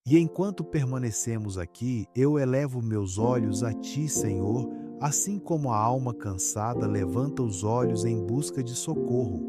E enquanto permanecemos aqui, eu elevo meus olhos a ti, Senhor, assim como a alma cansada levanta os olhos em busca de socorro.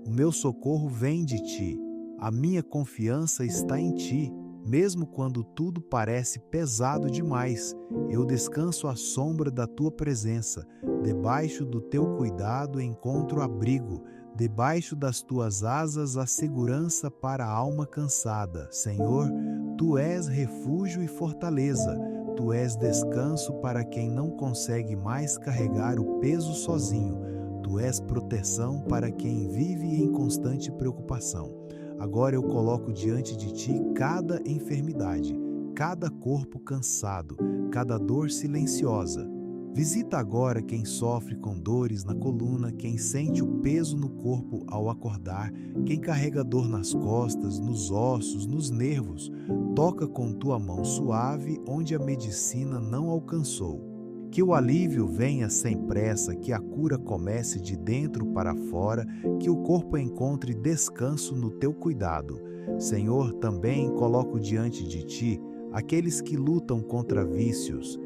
O meu socorro vem de ti, a minha confiança está em ti. Mesmo quando tudo parece pesado demais, eu descanso à sombra da tua presença. Debaixo do teu cuidado encontro abrigo. Debaixo das tuas asas a segurança para a alma cansada. Senhor, tu és refúgio e fortaleza. Tu és descanso para quem não consegue mais carregar o peso sozinho. Tu és proteção para quem vive em constante preocupação. Agora eu coloco diante de ti cada enfermidade, cada corpo cansado, cada dor silenciosa. Visita agora quem sofre com dores na coluna, quem sente o peso no corpo ao acordar, quem carrega dor nas costas, nos ossos, nos nervos. Toca com tua mão suave onde a medicina não alcançou. Que o alívio venha sem pressa, que a cura comece de dentro para fora, que o corpo encontre descanso no teu cuidado. Senhor, também coloco diante de ti aqueles que lutam contra vícios,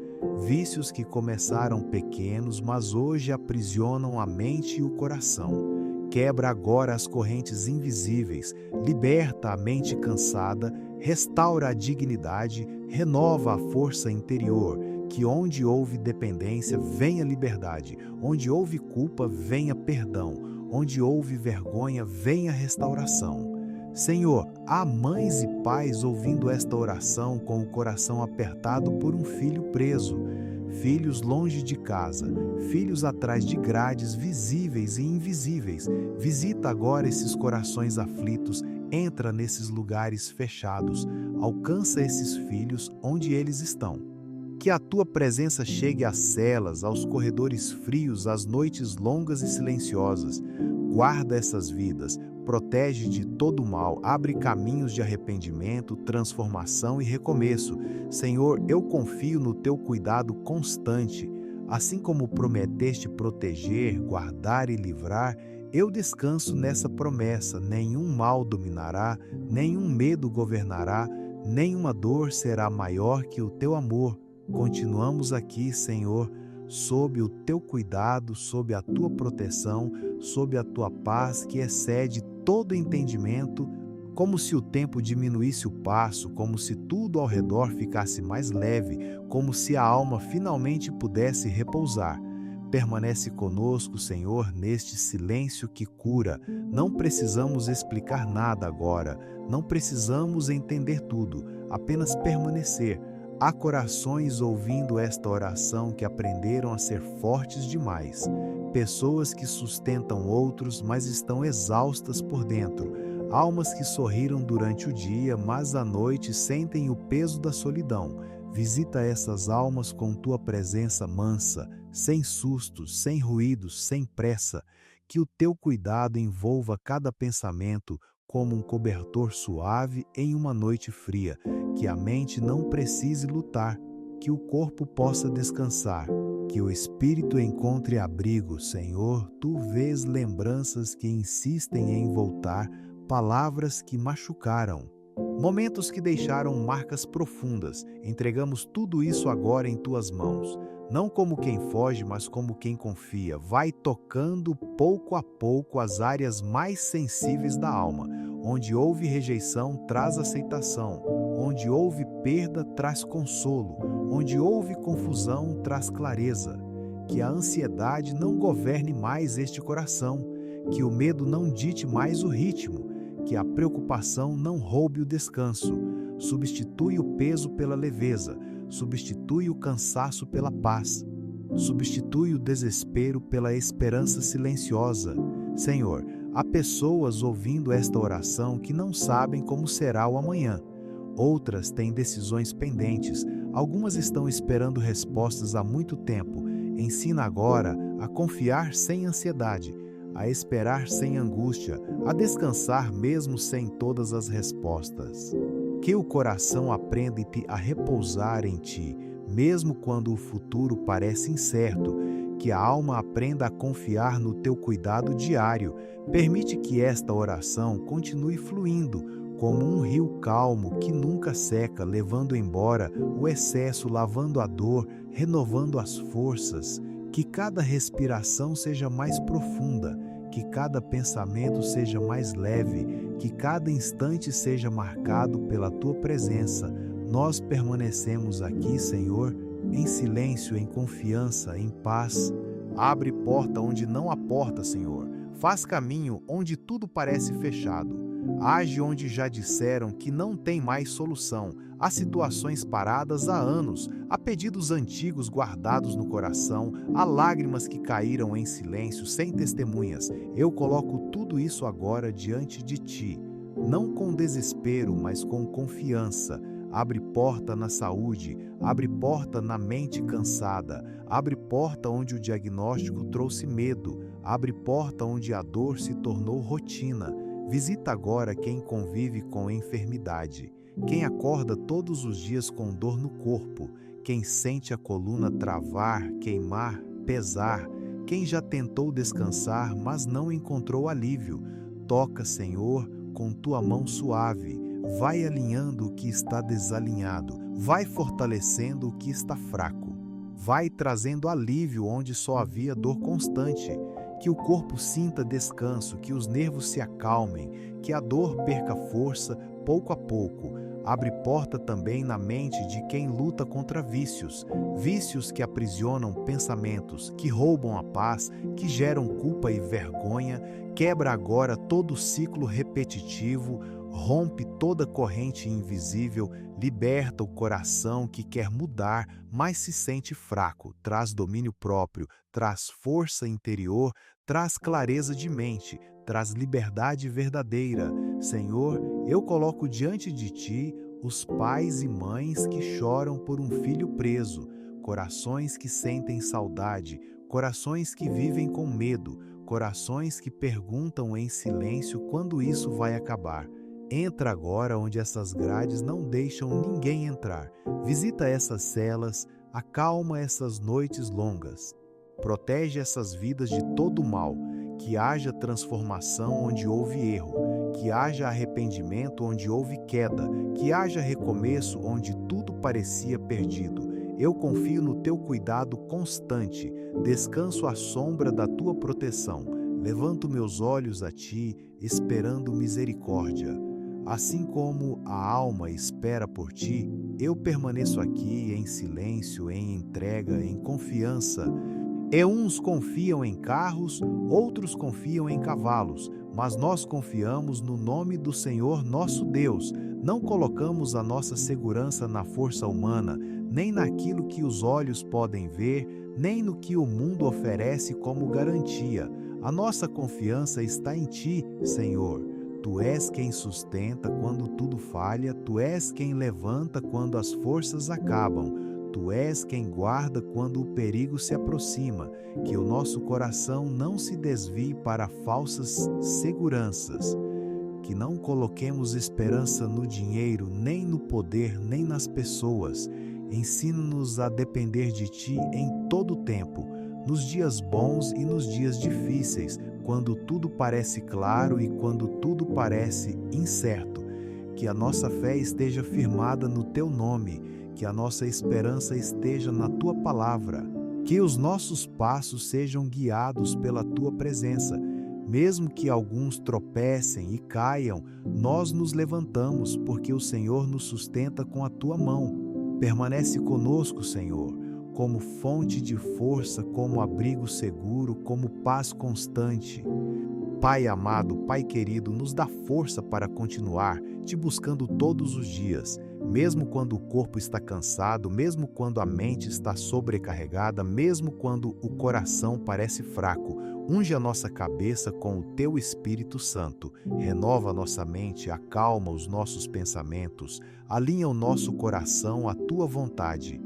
vícios que começaram pequenos, mas hoje aprisionam a mente e o coração. Quebra agora as correntes invisíveis, liberta a mente cansada, restaura a dignidade, renova a força interior. Que onde houve dependência, venha liberdade. Onde houve culpa, venha perdão. Onde houve vergonha, venha restauração. Senhor, há mães e pais ouvindo esta oração com o coração apertado por um filho preso, filhos longe de casa, filhos atrás de grades visíveis e invisíveis. Visita agora esses corações aflitos, entra nesses lugares fechados, alcança esses filhos onde eles estão. Que a tua presença chegue às celas, aos corredores frios, às noites longas e silenciosas. Guarda essas vidas, protege de todo o mal, abre caminhos de arrependimento, transformação e recomeço. Senhor, eu confio no teu cuidado constante. Assim como prometeste proteger, guardar e livrar, eu descanso nessa promessa. Nenhum mal dominará, nenhum medo governará, nenhuma dor será maior que o teu amor. Continuamos aqui, Senhor, sob o teu cuidado, sob a tua proteção, sob a tua paz que excede todo entendimento, como se o tempo diminuísse o passo, como se tudo ao redor ficasse mais leve, como se a alma finalmente pudesse repousar. Permanece conosco, Senhor, neste silêncio que cura. Não precisamos explicar nada agora, não precisamos entender tudo, apenas permanecer. Há corações ouvindo esta oração que aprenderam a ser fortes demais. Pessoas que sustentam outros, mas estão exaustas por dentro. Almas que sorriram durante o dia, mas à noite sentem o peso da solidão. Visita essas almas com tua presença mansa, sem sustos, sem ruídos, sem pressa. Que o teu cuidado envolva cada pensamento, como um cobertor suave em uma noite fria, que a mente não precise lutar, que o corpo possa descansar, que o espírito encontre abrigo. Senhor, tu vês lembranças que insistem em voltar, palavras que machucaram, momentos que deixaram marcas profundas. Entregamos tudo isso agora em tuas mãos. Não como quem foge, mas como quem confia. Vai tocando pouco a pouco as áreas mais sensíveis da alma. Onde houve rejeição, traz aceitação. Onde houve perda, traz consolo. Onde houve confusão, traz clareza. Que a ansiedade não governe mais este coração. Que o medo não dite mais o ritmo. Que a preocupação não roube o descanso. Substitui o peso pela leveza. Substitui o cansaço pela paz. Substitui o desespero pela esperança silenciosa. Senhor, há pessoas ouvindo esta oração que não sabem como será o amanhã. Outras têm decisões pendentes. Algumas estão esperando respostas há muito tempo. Ensina agora a confiar sem ansiedade, a esperar sem angústia, a descansar mesmo sem todas as respostas. Que o coração aprenda a repousar em ti, mesmo quando o futuro parece incerto. Que a alma aprenda a confiar no teu cuidado diário. Permite que esta oração continue fluindo, como um rio calmo que nunca seca, levando embora o excesso, lavando a dor, renovando as forças. Que cada respiração seja mais profunda, que cada pensamento seja mais leve, que cada instante seja marcado pela tua presença. Nós permanecemos aqui, Senhor, em silêncio, em confiança, em paz. Abre porta onde não há porta, Senhor. Faz caminho onde tudo parece fechado. Age onde já disseram que não tem mais solução. Há situações paradas há anos, há pedidos antigos guardados no coração, há lágrimas que caíram em silêncio, sem testemunhas. Eu coloco tudo isso agora diante de ti, não com desespero, mas com confiança. Abre porta na saúde, abre porta na mente cansada, abre porta onde o diagnóstico trouxe medo, abre porta onde a dor se tornou rotina. Visita agora quem convive com enfermidade, quem acorda todos os dias com dor no corpo, quem sente a coluna travar, queimar, pesar, quem já tentou descansar, mas não encontrou alívio. Toca, Senhor, com tua mão suave, vai alinhando o que está desalinhado, vai fortalecendo o que está fraco, vai trazendo alívio onde só havia dor constante. Que o corpo sinta descanso, que os nervos se acalmem, que a dor perca força pouco a pouco. Abre porta também na mente de quem luta contra vícios, vícios que aprisionam pensamentos, que roubam a paz, que geram culpa e vergonha. Quebra agora todo ciclo repetitivo, rompe toda corrente invisível, liberta o coração que quer mudar, mas se sente fraco, traz domínio próprio, traz força interior, traz clareza de mente, traz liberdade verdadeira. Senhor, eu coloco diante de ti os pais e mães que choram por um filho preso, corações que sentem saudade, corações que vivem com medo, corações que perguntam em silêncio quando isso vai acabar. Entra agora onde essas grades não deixam ninguém entrar. Visita essas celas, acalma essas noites longas. Protege essas vidas de todo mal, que haja transformação onde houve erro, que haja arrependimento onde houve queda, que haja recomeço onde tudo parecia perdido. Eu confio no teu cuidado constante, descanso à sombra da tua proteção. Levanto meus olhos a ti, esperando misericórdia. Assim como a alma espera por ti, eu permaneço aqui em silêncio, em entrega, em confiança. E uns confiam em carros, outros confiam em cavalos, mas nós confiamos no nome do Senhor nosso Deus. Não colocamos a nossa segurança na força humana, nem naquilo que os olhos podem ver, nem no que o mundo oferece como garantia. A nossa confiança está em ti, Senhor. Tu és quem sustenta quando tudo falha, tu és quem levanta quando as forças acabam. Tu és quem guarda quando o perigo se aproxima, que o nosso coração não se desvie para falsas seguranças, que não coloquemos esperança no dinheiro, nem no poder, nem nas pessoas. Ensina-nos a depender de Ti em todo o tempo, nos dias bons e nos dias difíceis, quando tudo parece claro e quando tudo parece incerto. Que a nossa fé esteja firmada no Teu nome, que a nossa esperança esteja na Tua palavra, que os nossos passos sejam guiados pela Tua presença. Mesmo que alguns tropecem e caiam, nós nos levantamos, porque o Senhor nos sustenta com a Tua mão. Permanece conosco, Senhor, como fonte de força, como abrigo seguro, como paz constante. Pai amado, Pai querido, nos dá força para continuar te buscando todos os dias, mesmo quando o corpo está cansado, mesmo quando a mente está sobrecarregada, mesmo quando o coração parece fraco. Unge a nossa cabeça com o Teu Espírito Santo, renova a nossa mente, acalma os nossos pensamentos, alinha o nosso coração à Tua vontade.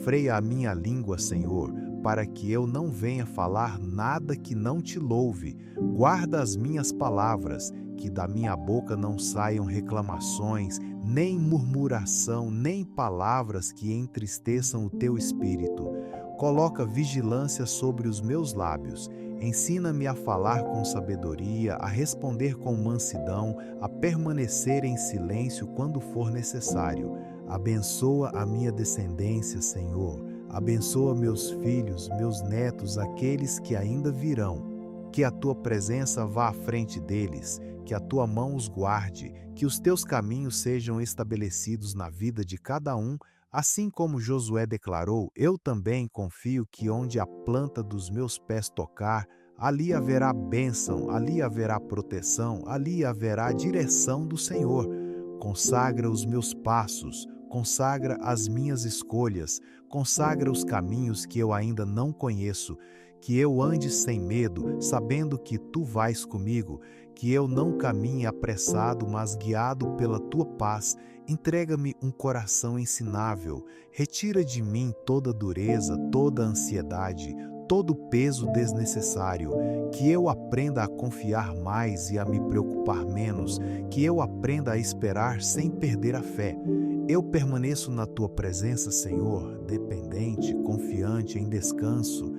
Freia a minha língua, Senhor, para que eu não venha falar nada que não Te louve. Guarda as minhas palavras, que da minha boca não saiam reclamações, nem murmuração, nem palavras que entristeçam o Teu Espírito. Coloca vigilância sobre os meus lábios, Ensina-me a falar com sabedoria, a responder com mansidão, a permanecer em silêncio quando for necessário. Abençoa a minha descendência, Senhor. Abençoa meus filhos, meus netos, aqueles que ainda virão. Que a tua presença vá à frente deles, que a tua mão os guarde, que os teus caminhos sejam estabelecidos na vida de cada um. Assim como Josué declarou, eu também confio que onde a planta dos meus pés tocar, ali haverá bênção, ali haverá proteção, ali haverá direção do Senhor. Consagra os meus passos, consagra as minhas escolhas, consagra os caminhos que eu ainda não conheço, que eu ande sem medo, sabendo que tu vais comigo, que eu não caminhe apressado, mas guiado pela tua paz. Entrega-me um coração ensinável, retira de mim toda dureza, toda ansiedade, todo peso desnecessário, que eu aprenda a confiar mais e a me preocupar menos, que eu aprenda a esperar sem perder a fé. Eu permaneço na tua presença, Senhor, dependente, confiante, em descanso.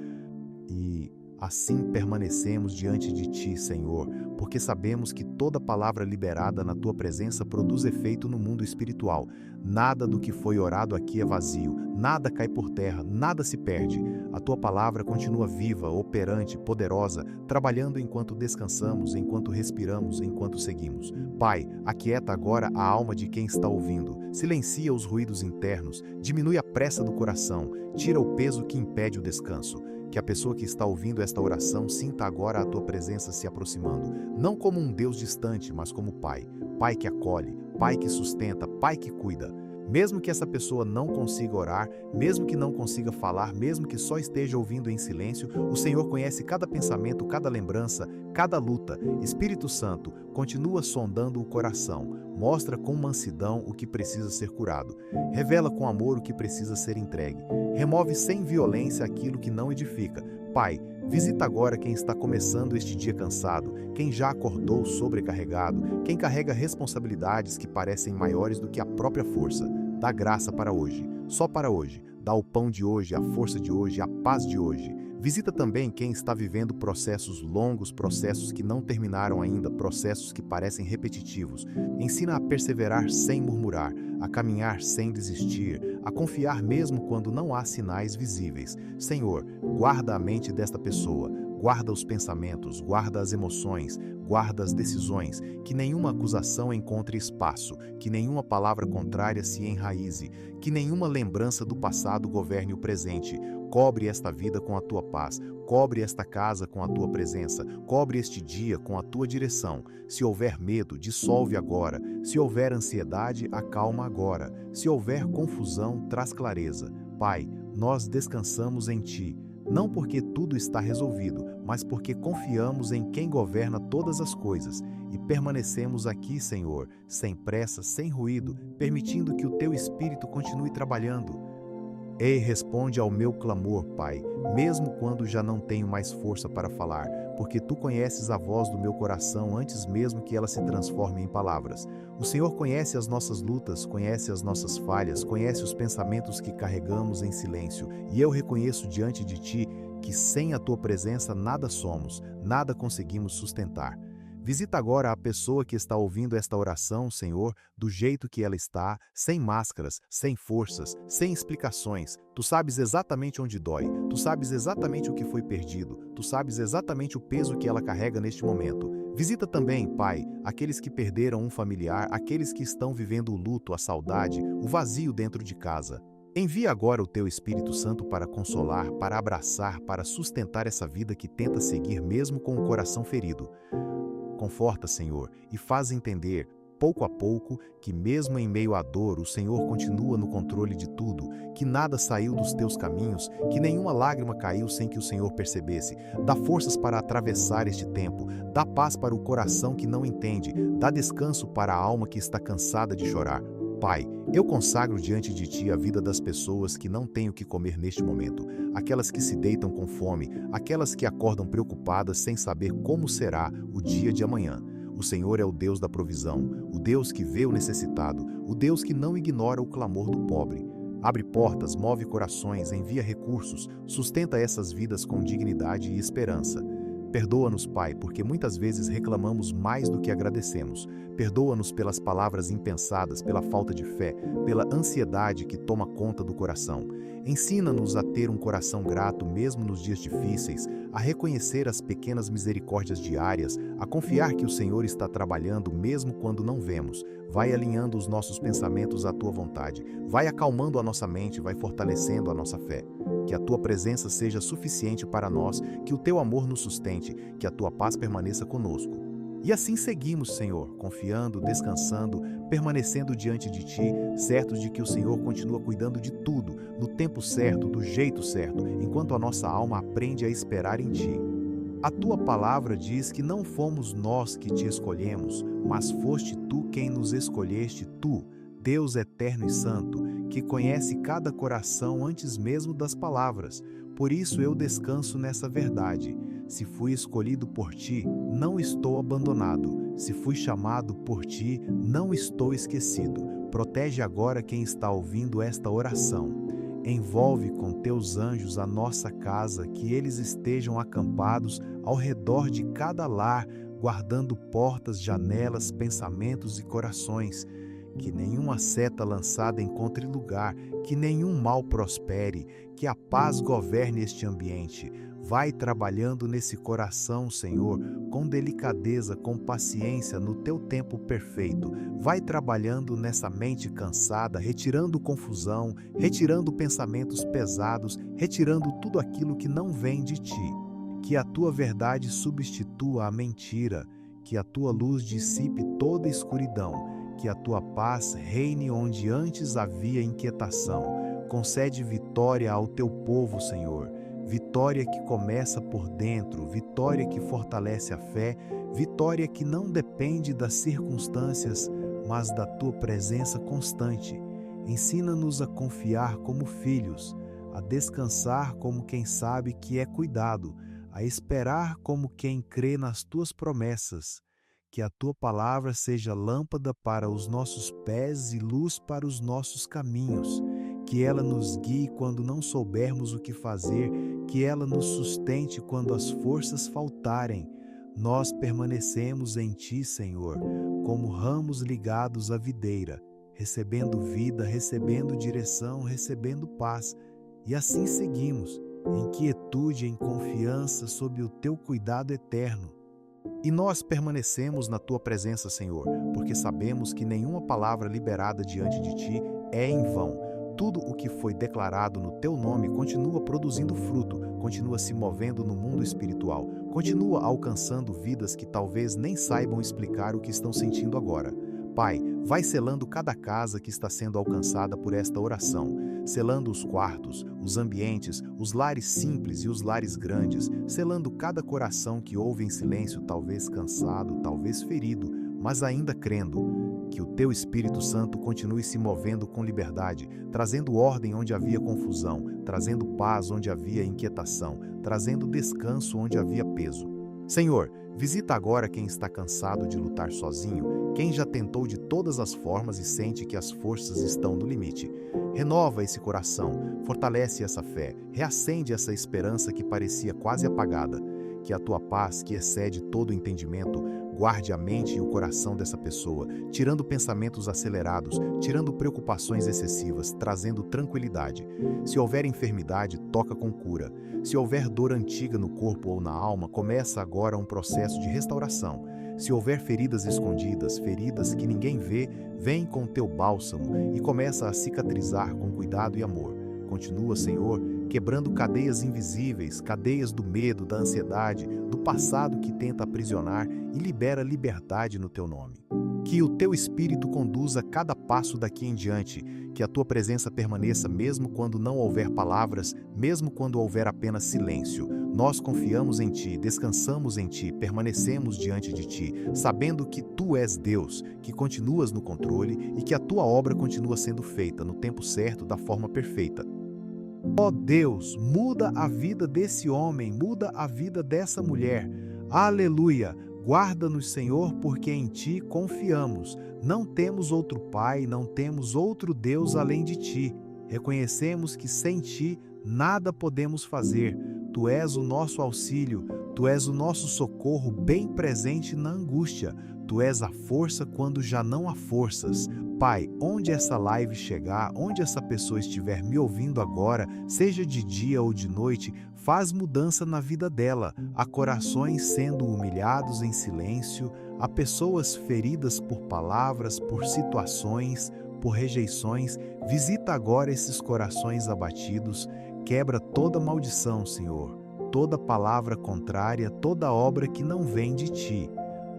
E assim permanecemos diante de Ti, Senhor, porque sabemos que toda palavra liberada na Tua presença produz efeito no mundo espiritual. Nada do que foi orado aqui é vazio, nada cai por terra, nada se perde. A Tua palavra continua viva, operante, poderosa, trabalhando enquanto descansamos, enquanto respiramos, enquanto seguimos. Pai, aquieta agora a alma de quem está ouvindo, silencia os ruídos internos, diminui a pressa do coração, tira o peso que impede o descanso. Que a pessoa que está ouvindo esta oração sinta agora a Tua presença se aproximando, não como um Deus distante, mas como Pai. Pai que acolhe, Pai que sustenta, Pai que cuida. Mesmo que essa pessoa não consiga orar, mesmo que não consiga falar, mesmo que só esteja ouvindo em silêncio, o Senhor conhece cada pensamento, cada lembrança, cada luta. Espírito Santo, continua sondando o coração. Mostra com mansidão o que precisa ser curado. Revela com amor o que precisa ser entregue. Remove sem violência aquilo que não edifica. Pai, visita agora quem está começando este dia cansado, quem já acordou sobrecarregado, quem carrega responsabilidades que parecem maiores do que a própria força. Dá graça para hoje, só para hoje. Dá o pão de hoje, a força de hoje, a paz de hoje. Visita também quem está vivendo processos longos, processos que não terminaram ainda, processos que parecem repetitivos. Ensina a perseverar sem murmurar, a caminhar sem desistir, a confiar mesmo quando não há sinais visíveis. Senhor, guarda a mente desta pessoa, guarda os pensamentos, guarda as emoções, guarda as decisões, que nenhuma acusação encontre espaço, que nenhuma palavra contrária se enraize, que nenhuma lembrança do passado governe o presente. Cobre esta vida com a Tua paz, cobre esta casa com a Tua presença, cobre este dia com a Tua direção. Se houver medo, dissolve agora. Se houver ansiedade, acalma agora. Se houver confusão, traz clareza. Pai, nós descansamos em Ti, não porque tudo está resolvido, mas porque confiamos em quem governa todas as coisas e permanecemos aqui, Senhor, sem pressa, sem ruído, permitindo que o Teu Espírito continue trabalhando. Ei, responde ao meu clamor, Pai, mesmo quando já não tenho mais força para falar, porque Tu conheces a voz do meu coração antes mesmo que ela se transforme em palavras. O Senhor conhece as nossas lutas, conhece as nossas falhas, conhece os pensamentos que carregamos em silêncio, e eu reconheço diante de Ti que sem a Tua presença nada somos, nada conseguimos sustentar. Visita agora a pessoa que está ouvindo esta oração, Senhor, do jeito que ela está, sem máscaras, sem forças, sem explicações. Tu sabes exatamente onde dói, tu sabes exatamente o que foi perdido, tu sabes exatamente o peso que ela carrega neste momento. Visita também, Pai, aqueles que perderam um familiar, aqueles que estão vivendo o luto, a saudade, o vazio dentro de casa. Envia agora o Teu Espírito Santo para consolar, para abraçar, para sustentar essa vida que tenta seguir mesmo com o coração ferido. Conforta, Senhor, e faz entender, pouco a pouco, que mesmo em meio à dor, o Senhor continua no controle de tudo, que nada saiu dos Teus caminhos, que nenhuma lágrima caiu sem que o Senhor percebesse. Dá forças para atravessar este tempo, dá paz para o coração que não entende, dá descanso para a alma que está cansada de chorar. Pai, eu consagro diante de Ti a vida das pessoas que não têm o que comer neste momento, aquelas que se deitam com fome, aquelas que acordam preocupadas sem saber como será o dia de amanhã. O Senhor é o Deus da provisão, o Deus que vê o necessitado, o Deus que não ignora o clamor do pobre. Abre portas, move corações, envia recursos, sustenta essas vidas com dignidade e esperança. Perdoa-nos, Pai, porque muitas vezes reclamamos mais do que agradecemos. Perdoa-nos pelas palavras impensadas, pela falta de fé, pela ansiedade que toma conta do coração. Ensina-nos a ter um coração grato mesmo nos dias difíceis, a reconhecer as pequenas misericórdias diárias, a confiar que o Senhor está trabalhando mesmo quando não vemos. Vai alinhando os nossos pensamentos à Tua vontade, vai acalmando a nossa mente, vai fortalecendo a nossa fé. Que a Tua presença seja suficiente para nós, que o Teu amor nos sustente, que a Tua paz permaneça conosco. E assim seguimos, Senhor, confiando, descansando, permanecendo diante de Ti, certos de que o Senhor continua cuidando de tudo, no tempo certo, do jeito certo, enquanto a nossa alma aprende a esperar em Ti. A Tua palavra diz que não fomos nós que Te escolhemos, mas foste Tu quem nos escolheste, Tu, Deus eterno e santo, que conhece cada coração antes mesmo das palavras. Por isso eu descanso nessa verdade. Se fui escolhido por Ti, não estou abandonado. Se fui chamado por Ti, não estou esquecido. Protege agora quem está ouvindo esta oração. Envolve com Teus anjos a nossa casa, que eles estejam acampados ao redor de cada lar, guardando portas, janelas, pensamentos e corações. Que nenhuma seta lançada encontre lugar, que nenhum mal prospere, que a paz governe este ambiente. Vai trabalhando nesse coração, Senhor, com delicadeza, com paciência, no Teu tempo perfeito. Vai trabalhando nessa mente cansada, retirando confusão, retirando pensamentos pesados, retirando tudo aquilo que não vem de Ti. Que a Tua verdade substitua a mentira, que a Tua luz dissipe toda escuridão, que a Tua paz reine onde antes havia inquietação. Concede vitória ao Teu povo, Senhor. Vitória que começa por dentro, vitória que fortalece a fé, vitória que não depende das circunstâncias, mas da Tua presença constante. Ensina-nos a confiar como filhos, a descansar como quem sabe que é cuidado, a esperar como quem crê nas Tuas promessas. Que a Tua palavra seja lâmpada para os nossos pés e luz para os nossos caminhos. Que ela nos guie quando não soubermos o que fazer, que ela nos sustente quando as forças faltarem. Nós permanecemos em Ti, Senhor, como ramos ligados à videira, recebendo vida, recebendo direção, recebendo paz. E assim seguimos, em quietude, em confiança, sob o Teu cuidado eterno. E nós permanecemos na Tua presença, Senhor, porque sabemos que nenhuma palavra liberada diante de Ti é em vão. Tudo o que foi declarado no Teu nome continua produzindo fruto, continua se movendo no mundo espiritual, continua alcançando vidas que talvez nem saibam explicar o que estão sentindo agora. Pai, vai selando cada casa que está sendo alcançada por esta oração, selando os quartos, os ambientes, os lares simples e os lares grandes, selando cada coração que ouve em silêncio, talvez cansado, talvez ferido, mas ainda crendo. Que o Teu Espírito Santo continue se movendo com liberdade, trazendo ordem onde havia confusão, trazendo paz onde havia inquietação, trazendo descanso onde havia peso. Senhor, visita agora quem está cansado de lutar sozinho, quem já tentou de todas as formas e sente que as forças estão no limite. Renova esse coração, fortalece essa fé, reacende essa esperança que parecia quase apagada. Que a Tua paz, que excede todo o entendimento, guarde a mente e o coração dessa pessoa, tirando pensamentos acelerados, tirando preocupações excessivas, trazendo tranquilidade. Se houver enfermidade, toca com cura. Se houver dor antiga no corpo ou na alma, começa agora um processo de restauração. Se houver feridas escondidas, feridas que ninguém vê, vem com Teu bálsamo e começa a cicatrizar com cuidado e amor. Continua, Senhor, quebrando cadeias invisíveis, cadeias do medo, da ansiedade, do passado que tenta aprisionar e libera liberdade no Teu nome. Que o Teu Espírito conduza cada passo daqui em diante, que a Tua presença permaneça mesmo quando não houver palavras, mesmo quando houver apenas silêncio. Nós confiamos em Ti, descansamos em Ti, permanecemos diante de Ti, sabendo que Tu és Deus, que continuas no controle e que a Tua obra continua sendo feita no tempo certo, da forma perfeita. Ó Deus, muda a vida desse homem, muda a vida dessa mulher. Aleluia! Guarda-nos, Senhor, porque em Ti confiamos. Não temos outro Pai, não temos outro Deus além de Ti. Reconhecemos que sem Ti nada podemos fazer. Tu és o nosso auxílio, Tu és o nosso socorro bem presente na angústia. Tu és a força quando já não há forças. Pai, onde essa live chegar, onde essa pessoa estiver me ouvindo agora, seja de dia ou de noite, faz mudança na vida dela. Há corações sendo humilhados em silêncio, há pessoas feridas por palavras, por situações, por rejeições. Visita agora esses corações abatidos, quebra toda maldição, Senhor, toda palavra contrária, toda obra que não vem de Ti.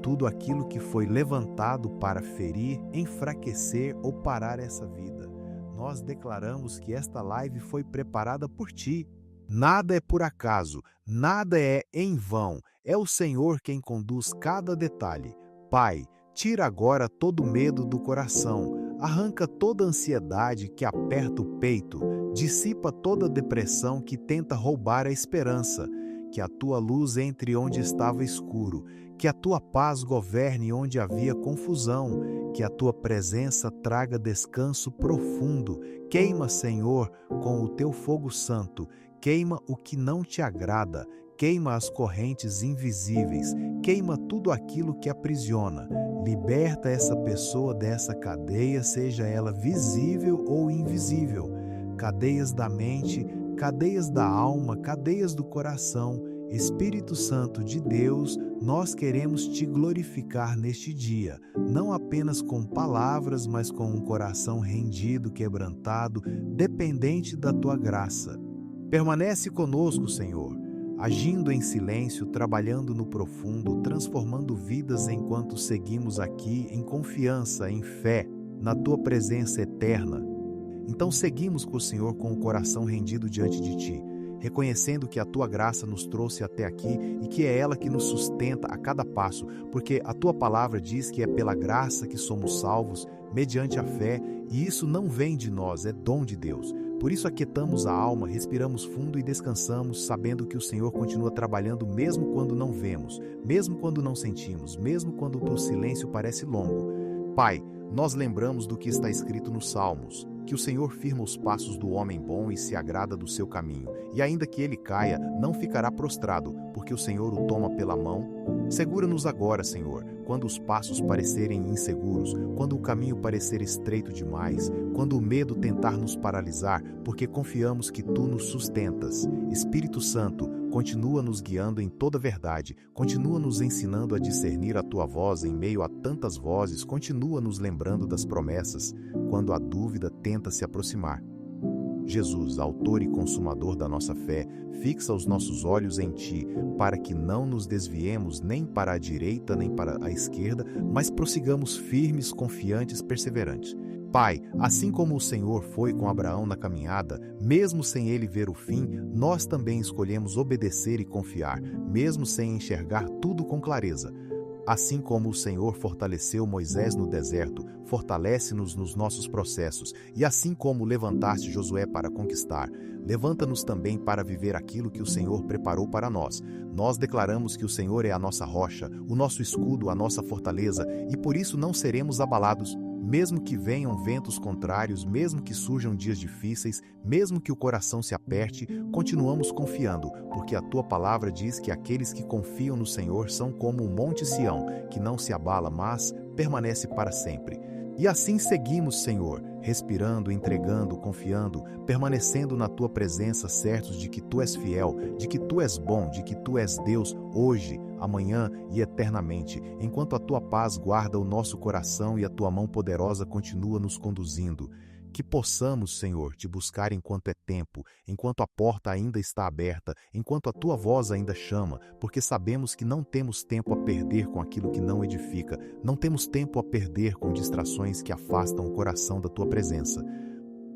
Tudo aquilo que foi levantado para ferir, enfraquecer ou parar essa vida. Nós declaramos que esta live foi preparada por Ti. Nada é por acaso, nada é em vão. É o Senhor quem conduz cada detalhe. Pai, tira agora todo medo do coração, arranca toda ansiedade que aperta o peito, dissipa toda depressão que tenta roubar a esperança. Que a Tua luz entre onde estava escuro, que a Tua paz governe onde havia confusão, que a Tua presença traga descanso profundo. Queima, Senhor, com o Teu fogo santo, queima o que não Te agrada, queima as correntes invisíveis, queima tudo aquilo que aprisiona. Liberta essa pessoa dessa cadeia, seja ela visível ou invisível. Cadeias da mente, cadeias da alma, cadeias do coração. Espírito Santo de Deus, nós queremos Te glorificar neste dia, não apenas com palavras, mas com um coração rendido, quebrantado, dependente da Tua graça. Permanece conosco, Senhor, agindo em silêncio, trabalhando no profundo, transformando vidas enquanto seguimos aqui em confiança, em fé, na Tua presença eterna. Então seguimos com o Senhor com o coração rendido diante de Ti, reconhecendo que a Tua graça nos trouxe até aqui e que é ela que nos sustenta a cada passo, porque a Tua palavra diz que é pela graça que somos salvos, mediante a fé, e isso não vem de nós, é dom de Deus. Por isso aquietamos a alma, respiramos fundo e descansamos, sabendo que o Senhor continua trabalhando mesmo quando não vemos, mesmo quando não sentimos, mesmo quando o silêncio parece longo. Pai, nós lembramos do que está escrito nos Salmos, que o Senhor firma os passos do homem bom e se agrada do seu caminho, e ainda que ele caia, não ficará prostrado, porque o Senhor o toma pela mão. Segura-nos agora, Senhor, quando os passos parecerem inseguros, quando o caminho parecer estreito demais, quando o medo tentar nos paralisar, porque confiamos que Tu nos sustentas. Espírito Santo, continua nos guiando em toda verdade, continua nos ensinando a discernir a Tua voz em meio a tantas vozes, continua nos lembrando das promessas, quando a dúvida tenta se aproximar. Jesus, autor e consumador da nossa fé, fixa os nossos olhos em Ti, para que não nos desviemos nem para a direita nem para a esquerda, mas prossigamos firmes, confiantes, perseverantes. Pai, assim como o Senhor foi com Abraão na caminhada, mesmo sem ele ver o fim, nós também escolhemos obedecer e confiar, mesmo sem enxergar tudo com clareza. Assim como o Senhor fortaleceu Moisés no deserto, fortalece-nos nos nossos processos, e assim como levantaste Josué para conquistar, levanta-nos também para viver aquilo que o Senhor preparou para nós. Nós declaramos que o Senhor é a nossa rocha, o nosso escudo, a nossa fortaleza, e por isso não seremos abalados. Mesmo que venham ventos contrários, mesmo que surjam dias difíceis, mesmo que o coração se aperte, continuamos confiando, porque a Tua palavra diz que aqueles que confiam no Senhor são como o monte Sião, que não se abala, mas permanece para sempre. E assim seguimos, Senhor, respirando, entregando, confiando, permanecendo na Tua presença, certos de que Tu és fiel, de que Tu és bom, de que Tu és Deus hoje, amanhã e eternamente, enquanto a Tua paz guarda o nosso coração e a Tua mão poderosa continua nos conduzindo. Que possamos, Senhor, Te buscar enquanto é tempo, enquanto a porta ainda está aberta, enquanto a Tua voz ainda chama, porque sabemos que não temos tempo a perder com aquilo que não edifica, não temos tempo a perder com distrações que afastam o coração da Tua presença.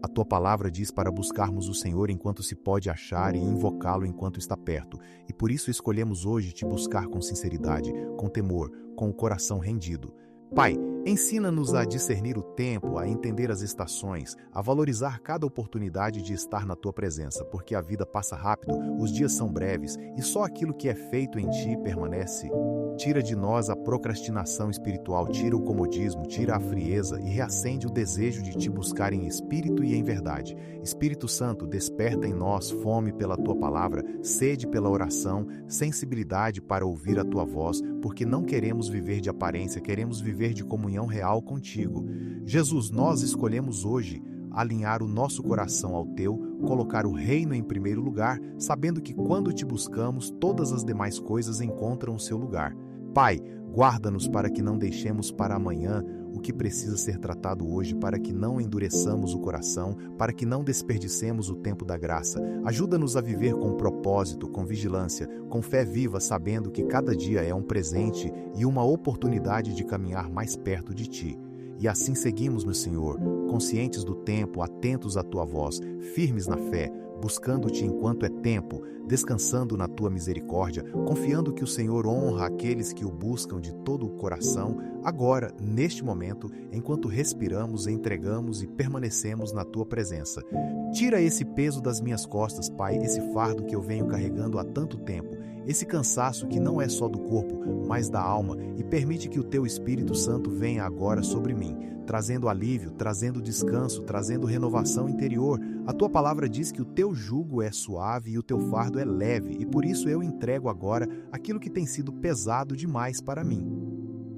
A Tua palavra diz para buscarmos o Senhor enquanto se pode achar e invocá-lo enquanto está perto, e por isso escolhemos hoje Te buscar com sinceridade, com temor, com o coração rendido. Pai, Ensina-nos a discernir o tempo, a entender as estações, a valorizar cada oportunidade de estar na tua presença, porque a vida passa rápido, os dias são breves e só aquilo que é feito em ti permanece. Tira de nós a procrastinação espiritual, tira o comodismo, tira a frieza e reacende o desejo de te buscar em espírito e em verdade. Espírito Santo, desperta em nós fome pela tua palavra, sede pela oração, sensibilidade para ouvir a tua voz, porque não queremos viver de aparência, queremos viver de comunhão real contigo. Jesus, nós escolhemos hoje alinhar o nosso coração ao teu, colocar o reino em primeiro lugar, sabendo que quando te buscamos, todas as demais coisas encontram o seu lugar. Pai, guarda-nos para que não deixemos para amanhã o que precisa ser tratado hoje, para que não endureçamos o coração, para que não desperdicemos o tempo da graça. Ajuda-nos a viver com propósito, com vigilância, com fé viva, sabendo que cada dia é um presente e uma oportunidade de caminhar mais perto de Ti. E assim seguimos, meu Senhor, conscientes do tempo, atentos à Tua voz, firmes na fé, buscando-Te enquanto é tempo, descansando na Tua misericórdia, confiando que o Senhor honra aqueles que o buscam de todo o coração, agora, neste momento, enquanto respiramos, entregamos e permanecemos na Tua presença. Tira esse peso das minhas costas, Pai, esse fardo que eu venho carregando há tanto tempo, esse cansaço que não é só do corpo, mas da alma, e permite que o Teu Espírito Santo venha agora sobre mim, trazendo alívio, trazendo descanso, trazendo renovação interior. A Tua palavra diz que o Teu jugo é suave e o Teu fardo é leve, e por isso eu entrego agora aquilo que tem sido pesado demais para mim.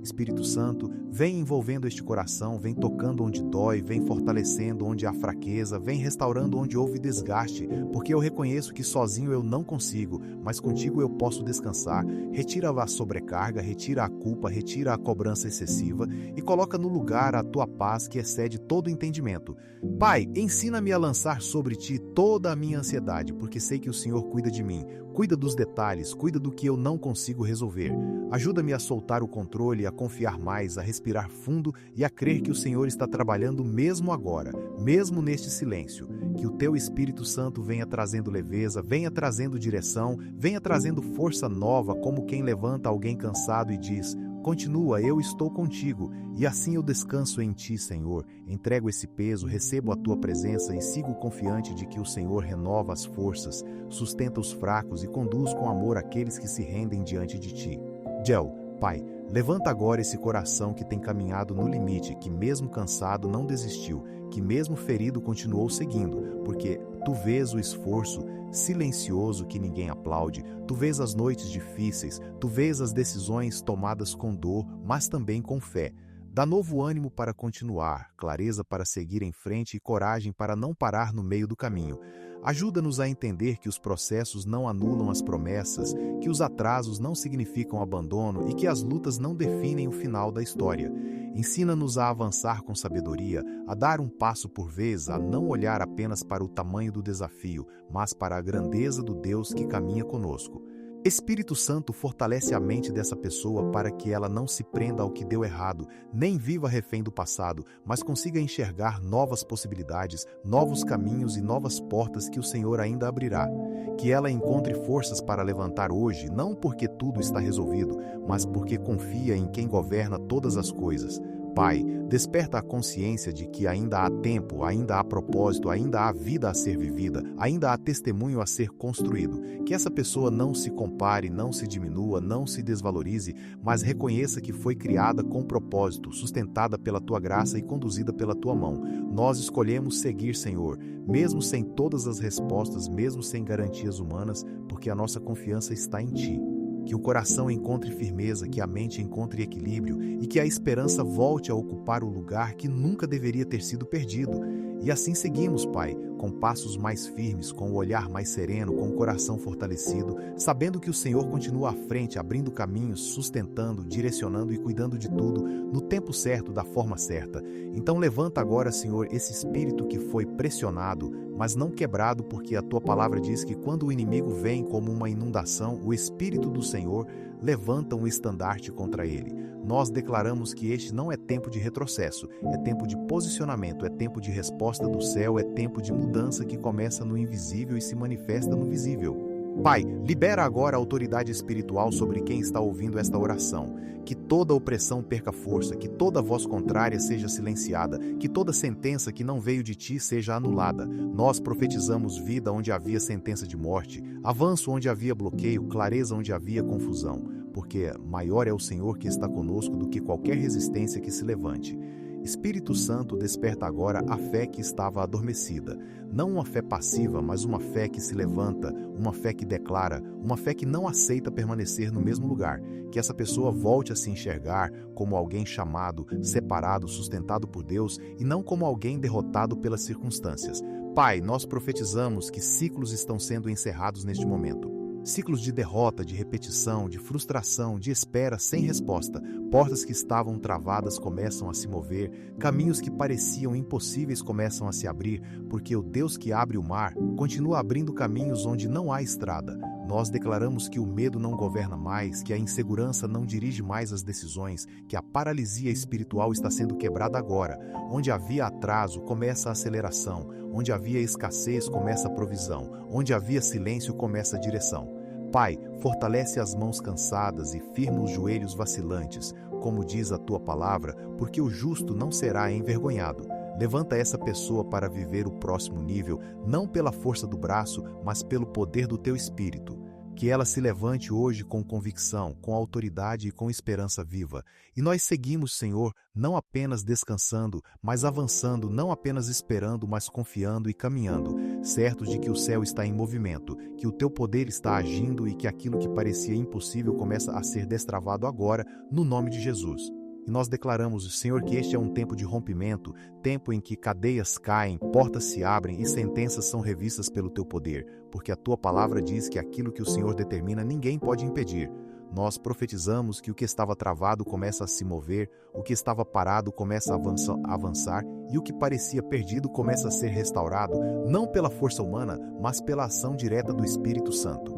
Espírito Santo, vem envolvendo este coração, vem tocando onde dói, vem fortalecendo onde há fraqueza, vem restaurando onde houve desgaste, porque eu reconheço que sozinho eu não consigo, mas contigo eu posso descansar. Retira a sobrecarga, retira a culpa, retira a cobrança excessiva e coloca no lugar a tua paz que excede todo entendimento. Pai, ensina-me a lançar sobre ti toda a minha ansiedade, porque sei que o Senhor cuida de mim, cuida dos detalhes, cuida do que eu não consigo resolver. Ajuda-me a soltar o controle, a confiar mais, a respirar fundo e a crer que o Senhor está trabalhando mesmo agora, mesmo neste silêncio. Que o Teu Espírito Santo venha trazendo leveza, venha trazendo direção, venha trazendo força nova, como quem levanta alguém cansado e diz: continua, eu estou contigo, e assim eu descanso em Ti, Senhor. Entrego esse peso, recebo a Tua presença e sigo confiante de que o Senhor renova as forças, sustenta os fracos e conduz com amor aqueles que se rendem diante de Ti. Gel, Pai, levanta agora esse coração que tem caminhado no limite, que mesmo cansado não desistiu, que mesmo ferido continuou seguindo, porque Tu vês o esforço silencioso que ninguém aplaude, Tu vês as noites difíceis, Tu vês as decisões tomadas com dor, mas também com fé. Dá novo ânimo para continuar, clareza para seguir em frente e coragem para não parar no meio do caminho. Ajuda-nos a entender que os processos não anulam as promessas, que os atrasos não significam abandono e que as lutas não definem o final da história. Ensina-nos a avançar com sabedoria, a dar um passo por vez, a não olhar apenas para o tamanho do desafio, mas para a grandeza do Deus que caminha conosco. Espírito Santo, fortalece a mente dessa pessoa para que ela não se prenda ao que deu errado, nem viva refém do passado, mas consiga enxergar novas possibilidades, novos caminhos e novas portas que o Senhor ainda abrirá. Que ela encontre forças para levantar hoje, não porque tudo está resolvido, mas porque confia em quem governa todas as coisas. Pai, desperta a consciência de que ainda há tempo, ainda há propósito, ainda há vida a ser vivida, ainda há testemunho a ser construído. Que essa pessoa não se compare, não se diminua, não se desvalorize, mas reconheça que foi criada com propósito, sustentada pela Tua graça e conduzida pela Tua mão. Nós escolhemos seguir, Senhor, mesmo sem todas as respostas, mesmo sem garantias humanas, porque a nossa confiança está em Ti. Que o coração encontre firmeza, que a mente encontre equilíbrio e que a esperança volte a ocupar o lugar que nunca deveria ter sido perdido. E assim seguimos, Pai, com passos mais firmes, com o olhar mais sereno, com o coração fortalecido, sabendo que o Senhor continua à frente, abrindo caminhos, sustentando, direcionando e cuidando de tudo, no tempo certo, da forma certa. Então levanta agora, Senhor, esse espírito que foi pressionado, mas não quebrado, porque a Tua palavra diz que quando o inimigo vem como uma inundação, o Espírito do Senhor levanta um estandarte contra ele. Nós declaramos que este não é tempo de retrocesso, é tempo de posicionamento, é tempo de resposta do céu, é tempo de mudança que começa no invisível e se manifesta no visível. Pai, libera agora a autoridade espiritual sobre quem está ouvindo esta oração. Que toda opressão perca força, que toda voz contrária seja silenciada, que toda sentença que não veio de ti seja anulada. Nós profetizamos vida onde havia sentença de morte, avanço onde havia bloqueio, clareza onde havia confusão, porque maior é o Senhor que está conosco do que qualquer resistência que se levante. Espírito Santo, desperta agora a fé que estava adormecida. Não uma fé passiva, mas uma fé que se levanta, uma fé que declara, uma fé que não aceita permanecer no mesmo lugar. Que essa pessoa volte a se enxergar como alguém chamado, separado, sustentado por Deus e não como alguém derrotado pelas circunstâncias. Pai, nós profetizamos que ciclos estão sendo encerrados neste momento. Ciclos de derrota, de repetição, de frustração, de espera sem resposta. Portas que estavam travadas começam a se mover, caminhos que pareciam impossíveis começam a se abrir, porque o Deus que abre o mar continua abrindo caminhos onde não há estrada. Nós declaramos que o medo não governa mais, que a insegurança não dirige mais as decisões, que a paralisia espiritual está sendo quebrada agora. Onde havia atraso, começa a aceleração. Onde havia escassez, começa a provisão. Onde havia silêncio, começa a direção. Pai, fortalece as mãos cansadas e firma os joelhos vacilantes, como diz a tua palavra, porque o justo não será envergonhado. Levanta essa pessoa para viver o próximo nível, não pela força do braço, mas pelo poder do teu espírito. Que ela se levante hoje com convicção, com autoridade e com esperança viva. E nós seguimos, Senhor, não apenas descansando, mas avançando, não apenas esperando, mas confiando e caminhando, certos de que o céu está em movimento, que o teu poder está agindo e que aquilo que parecia impossível começa a ser destravado agora, no nome de Jesus. E nós declaramos, Senhor, que este é um tempo de rompimento, tempo em que cadeias caem, portas se abrem e sentenças são revistas pelo teu poder, porque a tua palavra diz que aquilo que o Senhor determina ninguém pode impedir. Nós profetizamos que o que estava travado começa a se mover, o que estava parado começa a avançar e o que parecia perdido começa a ser restaurado, não pela força humana, mas pela ação direta do Espírito Santo.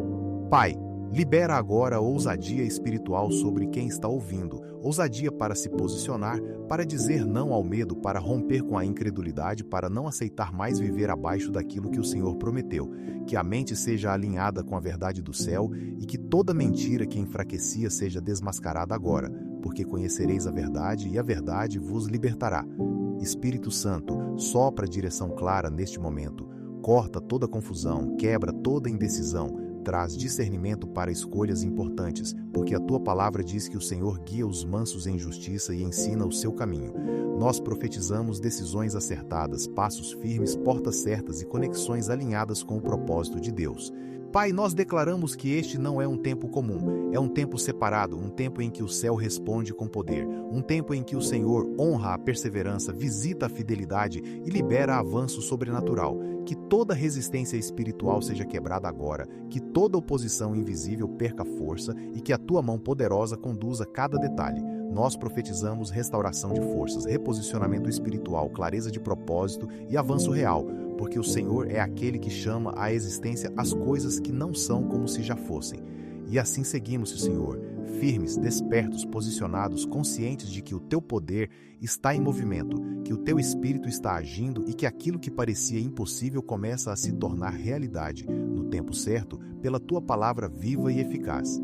Pai, libera agora a ousadia espiritual sobre quem está ouvindo, ousadia para se posicionar, para dizer não ao medo, para romper com a incredulidade, para não aceitar mais viver abaixo daquilo que o Senhor prometeu, que a mente seja alinhada com a verdade do céu e que toda mentira que enfraquecia seja desmascarada agora, porque conhecereis a verdade e a verdade vos libertará. Espírito Santo, sopra a direção clara neste momento, corta toda confusão, quebra toda indecisão, traz discernimento para escolhas importantes, porque a tua palavra diz que o Senhor guia os mansos em justiça e ensina o seu caminho. Nós profetizamos decisões acertadas, passos firmes, portas certas e conexões alinhadas com o propósito de Deus. Pai, nós declaramos que este não é um tempo comum, é um tempo separado, um tempo em que o céu responde com poder, um tempo em que o Senhor honra a perseverança, visita a fidelidade e libera avanço sobrenatural. Que toda resistência espiritual seja quebrada agora, que toda oposição invisível perca força e que a tua mão poderosa conduza cada detalhe. Nós profetizamos restauração de forças, reposicionamento espiritual, clareza de propósito e avanço real, porque o Senhor é aquele que chama à existência as coisas que não são como se já fossem. E assim seguimos, Senhor, firmes, despertos, posicionados, conscientes de que o teu poder está em movimento, que o teu espírito está agindo e que aquilo que parecia impossível começa a se tornar realidade, no tempo certo, pela tua palavra viva e eficaz.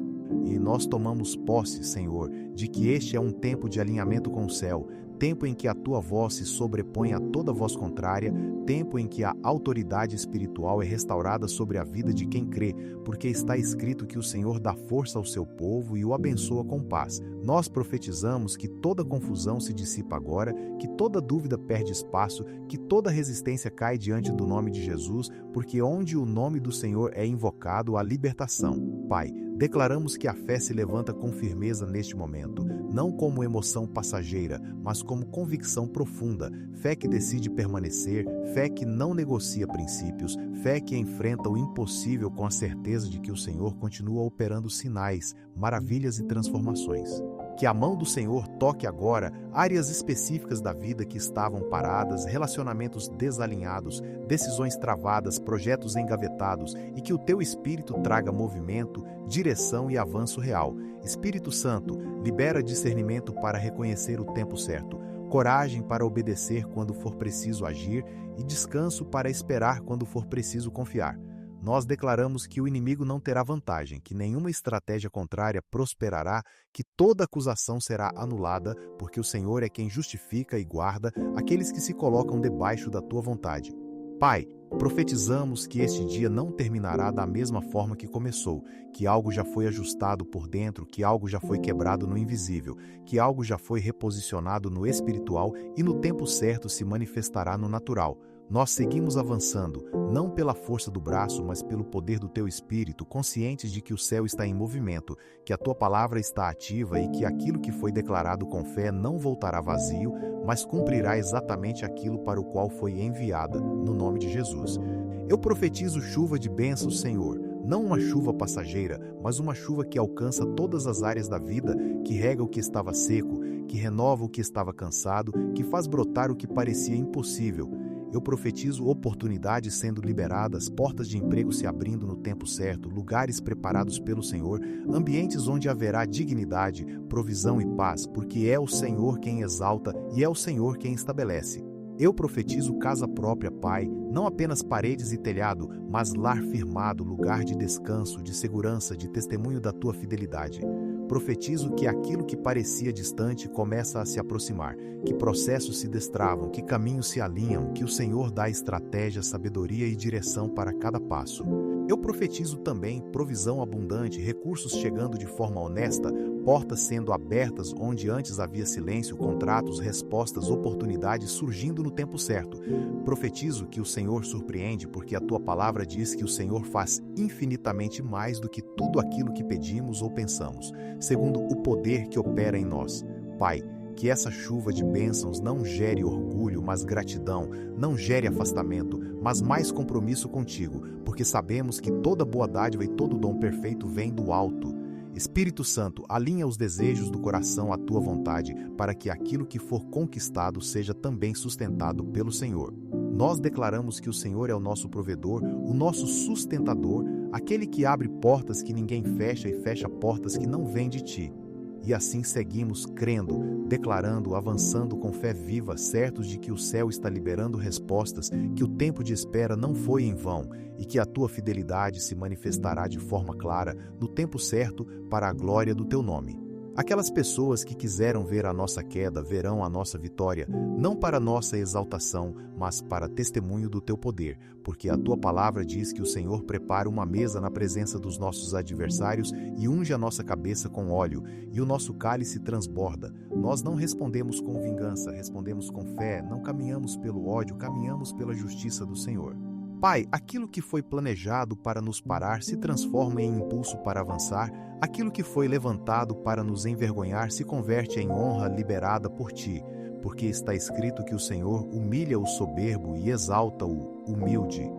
E nós tomamos posse, Senhor, de que este é um tempo de alinhamento com o céu, tempo em que a tua voz se sobrepõe a toda voz contrária, tempo em que a autoridade espiritual é restaurada sobre a vida de quem crê, porque está escrito que o Senhor dá força ao seu povo e o abençoa com paz. Nós profetizamos que toda confusão se dissipa agora, que toda dúvida perde espaço, que toda resistência cai diante do nome de Jesus, porque onde o nome do Senhor é invocado, há libertação. Pai, declaramos que a fé se levanta com firmeza neste momento, não como emoção passageira, mas como convicção profunda, fé que decide permanecer, fé que não negocia princípios, fé que enfrenta o impossível com a certeza de que o Senhor continua operando sinais, maravilhas e transformações. Que a mão do Senhor toque agora áreas específicas da vida que estavam paradas, relacionamentos desalinhados, decisões travadas, projetos engavetados e que o teu Espírito traga movimento, direção e avanço real. Espírito Santo, libera discernimento para reconhecer o tempo certo, coragem para obedecer quando for preciso agir e descanso para esperar quando for preciso confiar. Nós declaramos que o inimigo não terá vantagem, que nenhuma estratégia contrária prosperará, que toda acusação será anulada, porque o Senhor é quem justifica e guarda aqueles que se colocam debaixo da tua vontade. Pai, profetizamos que este dia não terminará da mesma forma que começou, que algo já foi ajustado por dentro, que algo já foi quebrado no invisível, que algo já foi reposicionado no espiritual e no tempo certo se manifestará no natural. Nós seguimos avançando, não pela força do braço, mas pelo poder do teu Espírito, conscientes de que o céu está em movimento, que a tua palavra está ativa e que aquilo que foi declarado com fé não voltará vazio, mas cumprirá exatamente aquilo para o qual foi enviada, no nome de Jesus. Eu profetizo chuva de bênçãos, Senhor, não uma chuva passageira, mas uma chuva que alcança todas as áreas da vida, que rega o que estava seco, que renova o que estava cansado, que faz brotar o que parecia impossível. Eu profetizo oportunidades sendo liberadas, portas de emprego se abrindo no tempo certo, lugares preparados pelo Senhor, ambientes onde haverá dignidade, provisão e paz, porque é o Senhor quem exalta e é o Senhor quem estabelece. Eu profetizo casa própria, Pai, não apenas paredes e telhado, mas lar firmado, lugar de descanso, de segurança, de testemunho da tua fidelidade. Profetizo que aquilo que parecia distante começa a se aproximar, que processos se destravam, que caminhos se alinham, que o Senhor dá estratégia, sabedoria e direção para cada passo. Eu profetizo também provisão abundante, recursos chegando de forma honesta, portas sendo abertas onde antes havia silêncio, contratos, respostas, oportunidades surgindo no tempo certo. Profetizo que o Senhor surpreende, porque a tua palavra diz que o Senhor faz infinitamente mais do que tudo aquilo que pedimos ou pensamos, segundo o poder que opera em nós. Pai, que essa chuva de bênçãos não gere orgulho, mas gratidão, não gere afastamento, mas mais compromisso contigo, porque sabemos que toda boa dádiva e todo dom perfeito vem do alto. Espírito Santo, alinha os desejos do coração à tua vontade, para que aquilo que for conquistado seja também sustentado pelo Senhor. Nós declaramos que o Senhor é o nosso provedor, o nosso sustentador, aquele que abre portas que ninguém fecha e fecha portas que não vêm de ti. E assim seguimos crendo, declarando, avançando com fé viva, certos de que o céu está liberando respostas, que o tempo de espera não foi em vão e que a tua fidelidade se manifestará de forma clara, no tempo certo, para a glória do teu nome. Aquelas pessoas que quiseram ver a nossa queda verão a nossa vitória, não para nossa exaltação, mas para testemunho do teu poder, porque a tua palavra diz que o Senhor prepara uma mesa na presença dos nossos adversários e unge a nossa cabeça com óleo, e o nosso cálice transborda. Nós não respondemos com vingança, respondemos com fé, não caminhamos pelo ódio, caminhamos pela justiça do Senhor. Pai, aquilo que foi planejado para nos parar se transforma em impulso para avançar, aquilo que foi levantado para nos envergonhar se converte em honra liberada por ti, porque está escrito que o Senhor humilha o soberbo e exalta o humilde.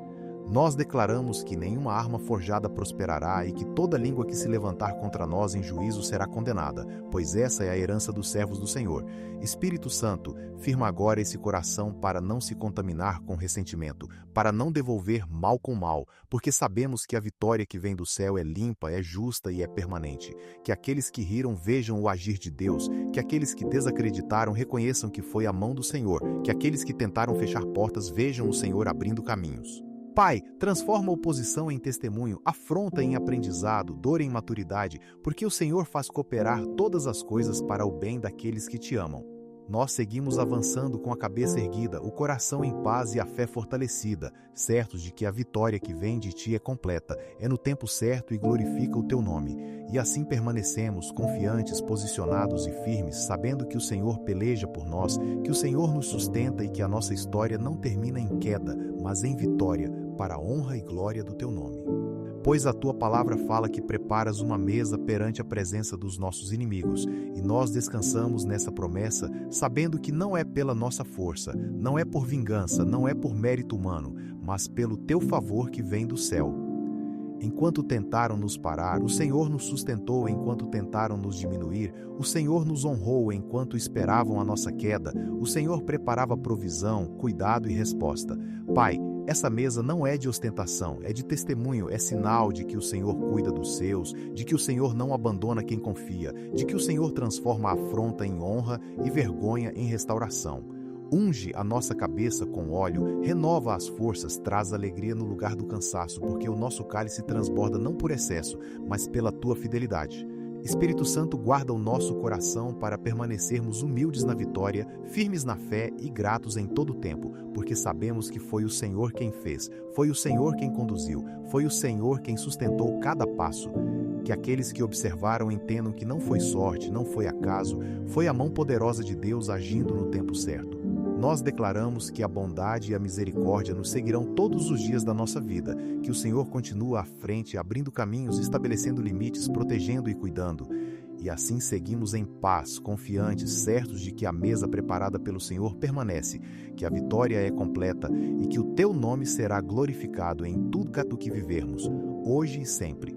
Nós declaramos que nenhuma arma forjada prosperará e que toda língua que se levantar contra nós em juízo será condenada, pois essa é a herança dos servos do Senhor. Espírito Santo, firma agora esse coração para não se contaminar com ressentimento, para não devolver mal com mal, porque sabemos que a vitória que vem do céu é limpa, é justa e é permanente. Que aqueles que riram vejam o agir de Deus, que aqueles que desacreditaram reconheçam que foi a mão do Senhor, que aqueles que tentaram fechar portas vejam o Senhor abrindo caminhos. Pai, transforma a oposição em testemunho, afronta em aprendizado, dor em maturidade, porque o Senhor faz cooperar todas as coisas para o bem daqueles que te amam. Nós seguimos avançando com a cabeça erguida, o coração em paz e a fé fortalecida, certos de que a vitória que vem de ti é completa, é no tempo certo e glorifica o teu nome. E assim permanecemos, confiantes, posicionados e firmes, sabendo que o Senhor peleja por nós, que o Senhor nos sustenta e que a nossa história não termina em queda, mas em vitória, para a honra e glória do teu nome. Pois a tua palavra fala que preparas uma mesa perante a presença dos nossos inimigos, e nós descansamos nessa promessa, sabendo que não é pela nossa força, não é por vingança, não é por mérito humano, mas pelo teu favor que vem do céu. Enquanto tentaram nos parar, o Senhor nos sustentou. Enquanto tentaram nos diminuir, o Senhor nos honrou. Enquanto esperavam a nossa queda, o Senhor preparava provisão, cuidado e resposta. Pai, essa mesa não é de ostentação, é de testemunho, é sinal de que o Senhor cuida dos seus, de que o Senhor não abandona quem confia, de que o Senhor transforma a afronta em honra e vergonha em restauração. Unge a nossa cabeça com óleo, renova as forças, traz alegria no lugar do cansaço, porque o nosso cálice transborda não por excesso, mas pela tua fidelidade. Espírito Santo, guarda o nosso coração para permanecermos humildes na vitória, firmes na fé e gratos em todo o tempo, porque sabemos que foi o Senhor quem fez, foi o Senhor quem conduziu, foi o Senhor quem sustentou cada passo. Que aqueles que observaram entendam que não foi sorte, não foi acaso, foi a mão poderosa de Deus agindo no tempo certo. Nós declaramos que a bondade e a misericórdia nos seguirão todos os dias da nossa vida, que o Senhor continua à frente, abrindo caminhos, estabelecendo limites, protegendo e cuidando. E assim seguimos em paz, confiantes, certos de que a mesa preparada pelo Senhor permanece, que a vitória é completa e que o teu nome será glorificado em tudo que vivermos, hoje e sempre.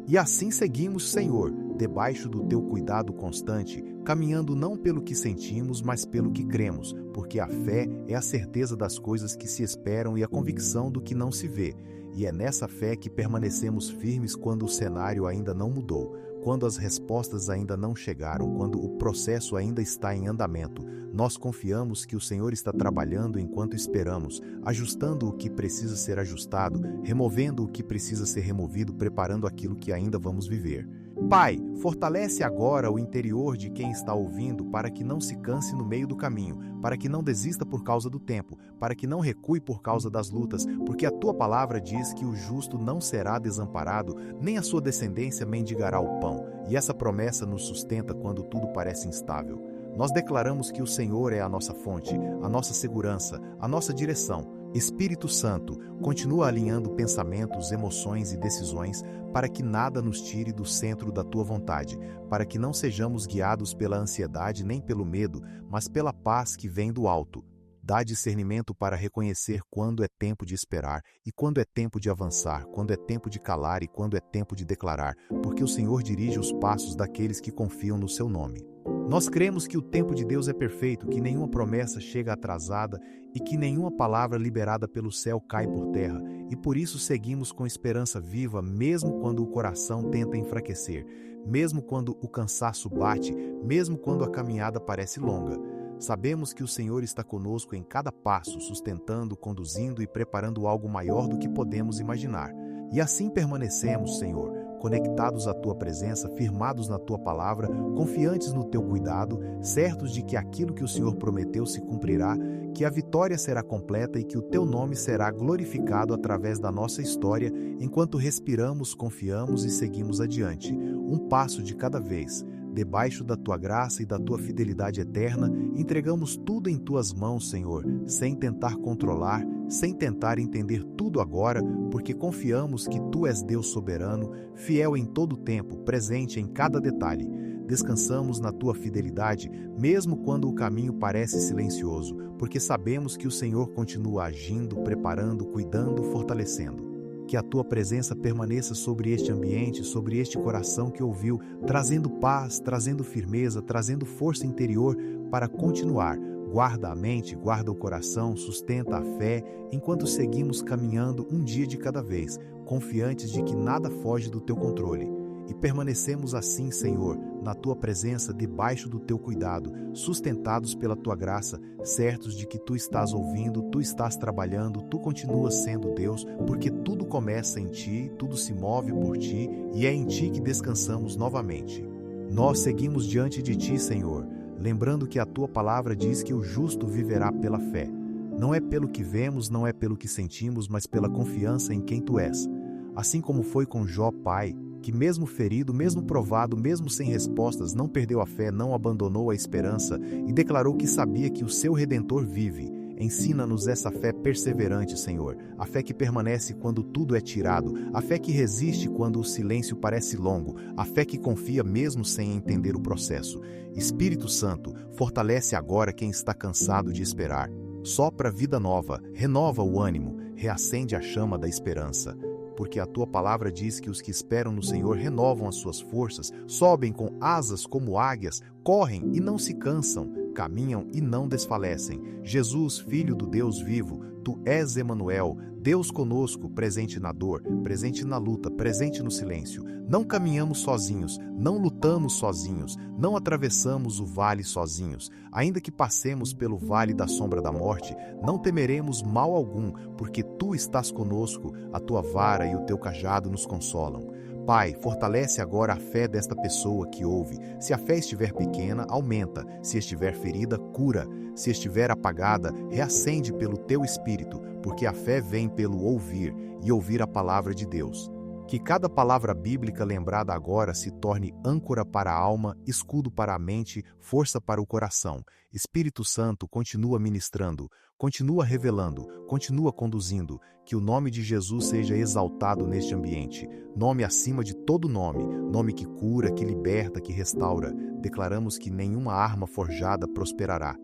E assim seguimos, Senhor, debaixo do teu cuidado constante, caminhando não pelo que sentimos, mas pelo que cremos, porque a fé é a certeza das coisas que se esperam e a convicção do que não se vê. E é nessa fé que permanecemos firmes quando o cenário ainda não mudou, quando as respostas ainda não chegaram, quando o processo ainda está em andamento. Nós confiamos que o Senhor está trabalhando enquanto esperamos, ajustando o que precisa ser ajustado, removendo o que precisa ser removido, preparando aquilo que ainda vamos viver. Pai, fortalece agora o interior de quem está ouvindo para que não se canse no meio do caminho, para que não desista por causa do tempo, para que não recue por causa das lutas, porque a tua palavra diz que o justo não será desamparado, nem a sua descendência mendigará o pão, e essa promessa nos sustenta quando tudo parece instável. Nós declaramos que o Senhor é a nossa fonte, a nossa segurança, a nossa direção. Espírito Santo, continua alinhando pensamentos, emoções e decisões para que nada nos tire do centro da tua vontade, para que não sejamos guiados pela ansiedade nem pelo medo, mas pela paz que vem do alto. Dá discernimento para reconhecer quando é tempo de esperar e quando é tempo de avançar, quando é tempo de calar e quando é tempo de declarar, porque o Senhor dirige os passos daqueles que confiam no seu nome. Nós cremos que o tempo de Deus é perfeito, que nenhuma promessa chega atrasada e que nenhuma palavra liberada pelo céu cai por terra, e por isso seguimos com esperança viva, mesmo quando o coração tenta enfraquecer, mesmo quando o cansaço bate, mesmo quando a caminhada parece longa. Sabemos que o Senhor está conosco em cada passo, sustentando, conduzindo e preparando algo maior do que podemos imaginar. E assim permanecemos, Senhor, conectados à Tua presença, firmados na Tua palavra, confiantes no Teu cuidado, certos de que aquilo que o Senhor prometeu se cumprirá, que a vitória será completa e que o Teu nome será glorificado através da nossa história, enquanto respiramos, confiamos e seguimos adiante, um passo de cada vez. Debaixo da Tua graça e da Tua fidelidade eterna, entregamos tudo em Tuas mãos, Senhor, sem tentar controlar, sem tentar entender tudo agora, porque confiamos que Tu és Deus soberano, fiel em todo o tempo, presente em cada detalhe. Descansamos na Tua fidelidade, mesmo quando o caminho parece silencioso, porque sabemos que o Senhor continua agindo, preparando, cuidando, fortalecendo. Que a Tua presença permaneça sobre este ambiente, sobre este coração que ouviu, trazendo paz, trazendo firmeza, trazendo força interior para continuar. Guarda a mente, guarda o coração, sustenta a fé, enquanto seguimos caminhando um dia de cada vez, confiantes de que nada foge do Teu controle. E permanecemos assim, Senhor, na Tua presença, debaixo do Teu cuidado, sustentados pela Tua graça, certos de que Tu estás ouvindo, Tu estás trabalhando, Tu continuas sendo Deus, porque tudo começa em Ti, tudo se move por Ti, e é em Ti que descansamos novamente. Nós seguimos diante de Ti, Senhor, lembrando que a Tua palavra diz que o justo viverá pela fé. Não é pelo que vemos, não é pelo que sentimos, mas pela confiança em quem Tu és. Assim como foi com Jó, pai, que mesmo ferido, mesmo provado, mesmo sem respostas, não perdeu a fé, não abandonou a esperança e declarou que sabia que o seu Redentor vive. Ensina-nos essa fé perseverante, Senhor, a fé que permanece quando tudo é tirado, a fé que resiste quando o silêncio parece longo, a fé que confia mesmo sem entender o processo. Espírito Santo, fortalece agora quem está cansado de esperar. Sopra vida nova, renova o ânimo, reacende a chama da esperança. Porque a Tua palavra diz que os que esperam no Senhor renovam as suas forças, sobem com asas como águias, correm e não se cansam, caminham e não desfalecem. Jesus, Filho do Deus vivo, Tu és Emanuel, Deus conosco, presente na dor, presente na luta, presente no silêncio. Não caminhamos sozinhos, não lutamos sozinhos, não atravessamos o vale sozinhos. Ainda que passemos pelo vale da sombra da morte, não temeremos mal algum, porque tu estás conosco, a tua vara e o teu cajado nos consolam. Pai, fortalece agora a fé desta pessoa que ouve. Se a fé estiver pequena, aumenta. Se estiver ferida, cura. Se estiver apagada, reacende pelo teu Espírito, porque a fé vem pelo ouvir, e ouvir a palavra de Deus. Que cada palavra bíblica lembrada agora se torne âncora para a alma, escudo para a mente, força para o coração. Espírito Santo, continua ministrando, continua revelando, continua conduzindo. Que o nome de Jesus seja exaltado neste ambiente. Nome acima de todo nome, nome que cura, que liberta, que restaura. Declaramos que nenhuma arma forjada prosperará.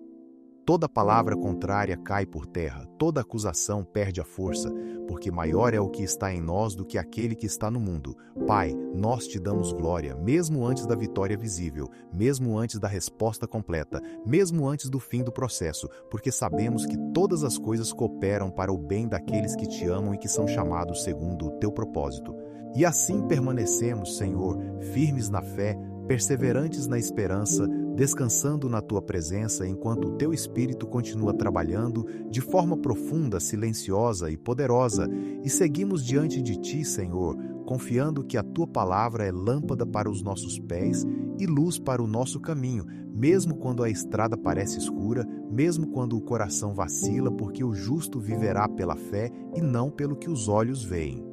Toda palavra contrária cai por terra, toda acusação perde a força, porque maior é o que está em nós do que aquele que está no mundo. Pai, nós te damos glória, mesmo antes da vitória visível, mesmo antes da resposta completa, mesmo antes do fim do processo, porque sabemos que todas as coisas cooperam para o bem daqueles que te amam e que são chamados segundo o teu propósito. E assim permanecemos, Senhor, firmes na fé, perseverantes na esperança, descansando na tua presença enquanto o teu Espírito continua trabalhando de forma profunda, silenciosa e poderosa, e seguimos diante de ti, Senhor, confiando que a tua palavra é lâmpada para os nossos pés e luz para o nosso caminho, mesmo quando a estrada parece escura, mesmo quando o coração vacila, porque o justo viverá pela fé e não pelo que os olhos veem.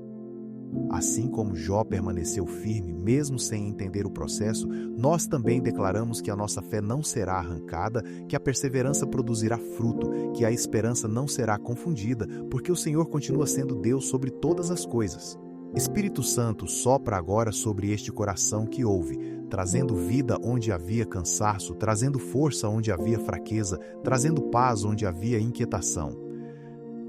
Assim como Jó permaneceu firme mesmo sem entender o processo, nós também declaramos que a nossa fé não será arrancada, que a perseverança produzirá fruto, que a esperança não será confundida, porque o Senhor continua sendo Deus sobre todas as coisas. Espírito Santo, sopra agora sobre este coração que ouve, trazendo vida onde havia cansaço, trazendo força onde havia fraqueza, trazendo paz onde havia inquietação.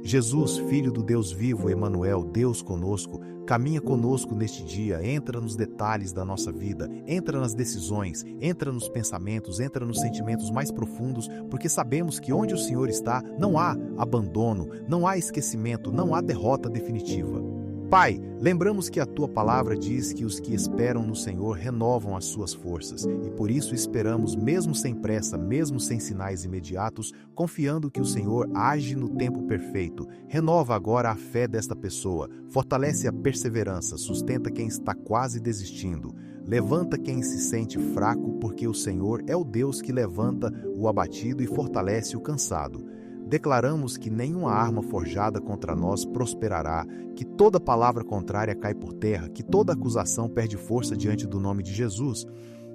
Jesus, Filho do Deus vivo, Emanuel, Deus conosco, caminha conosco neste dia, entra nos detalhes da nossa vida, entra nas decisões, entra nos pensamentos, entra nos sentimentos mais profundos, porque sabemos que onde o Senhor está, não há abandono, não há esquecimento, não há derrota definitiva. Pai, lembramos que a Tua palavra diz que os que esperam no Senhor renovam as suas forças, e por isso esperamos, mesmo sem pressa, mesmo sem sinais imediatos, confiando que o Senhor age no tempo perfeito. Renova agora a fé desta pessoa, fortalece a perseverança, sustenta quem está quase desistindo. Levanta quem se sente fraco, porque o Senhor é o Deus que levanta o abatido e fortalece o cansado. Declaramos que nenhuma arma forjada contra nós prosperará, que toda palavra contrária cai por terra, que toda acusação perde força diante do nome de Jesus,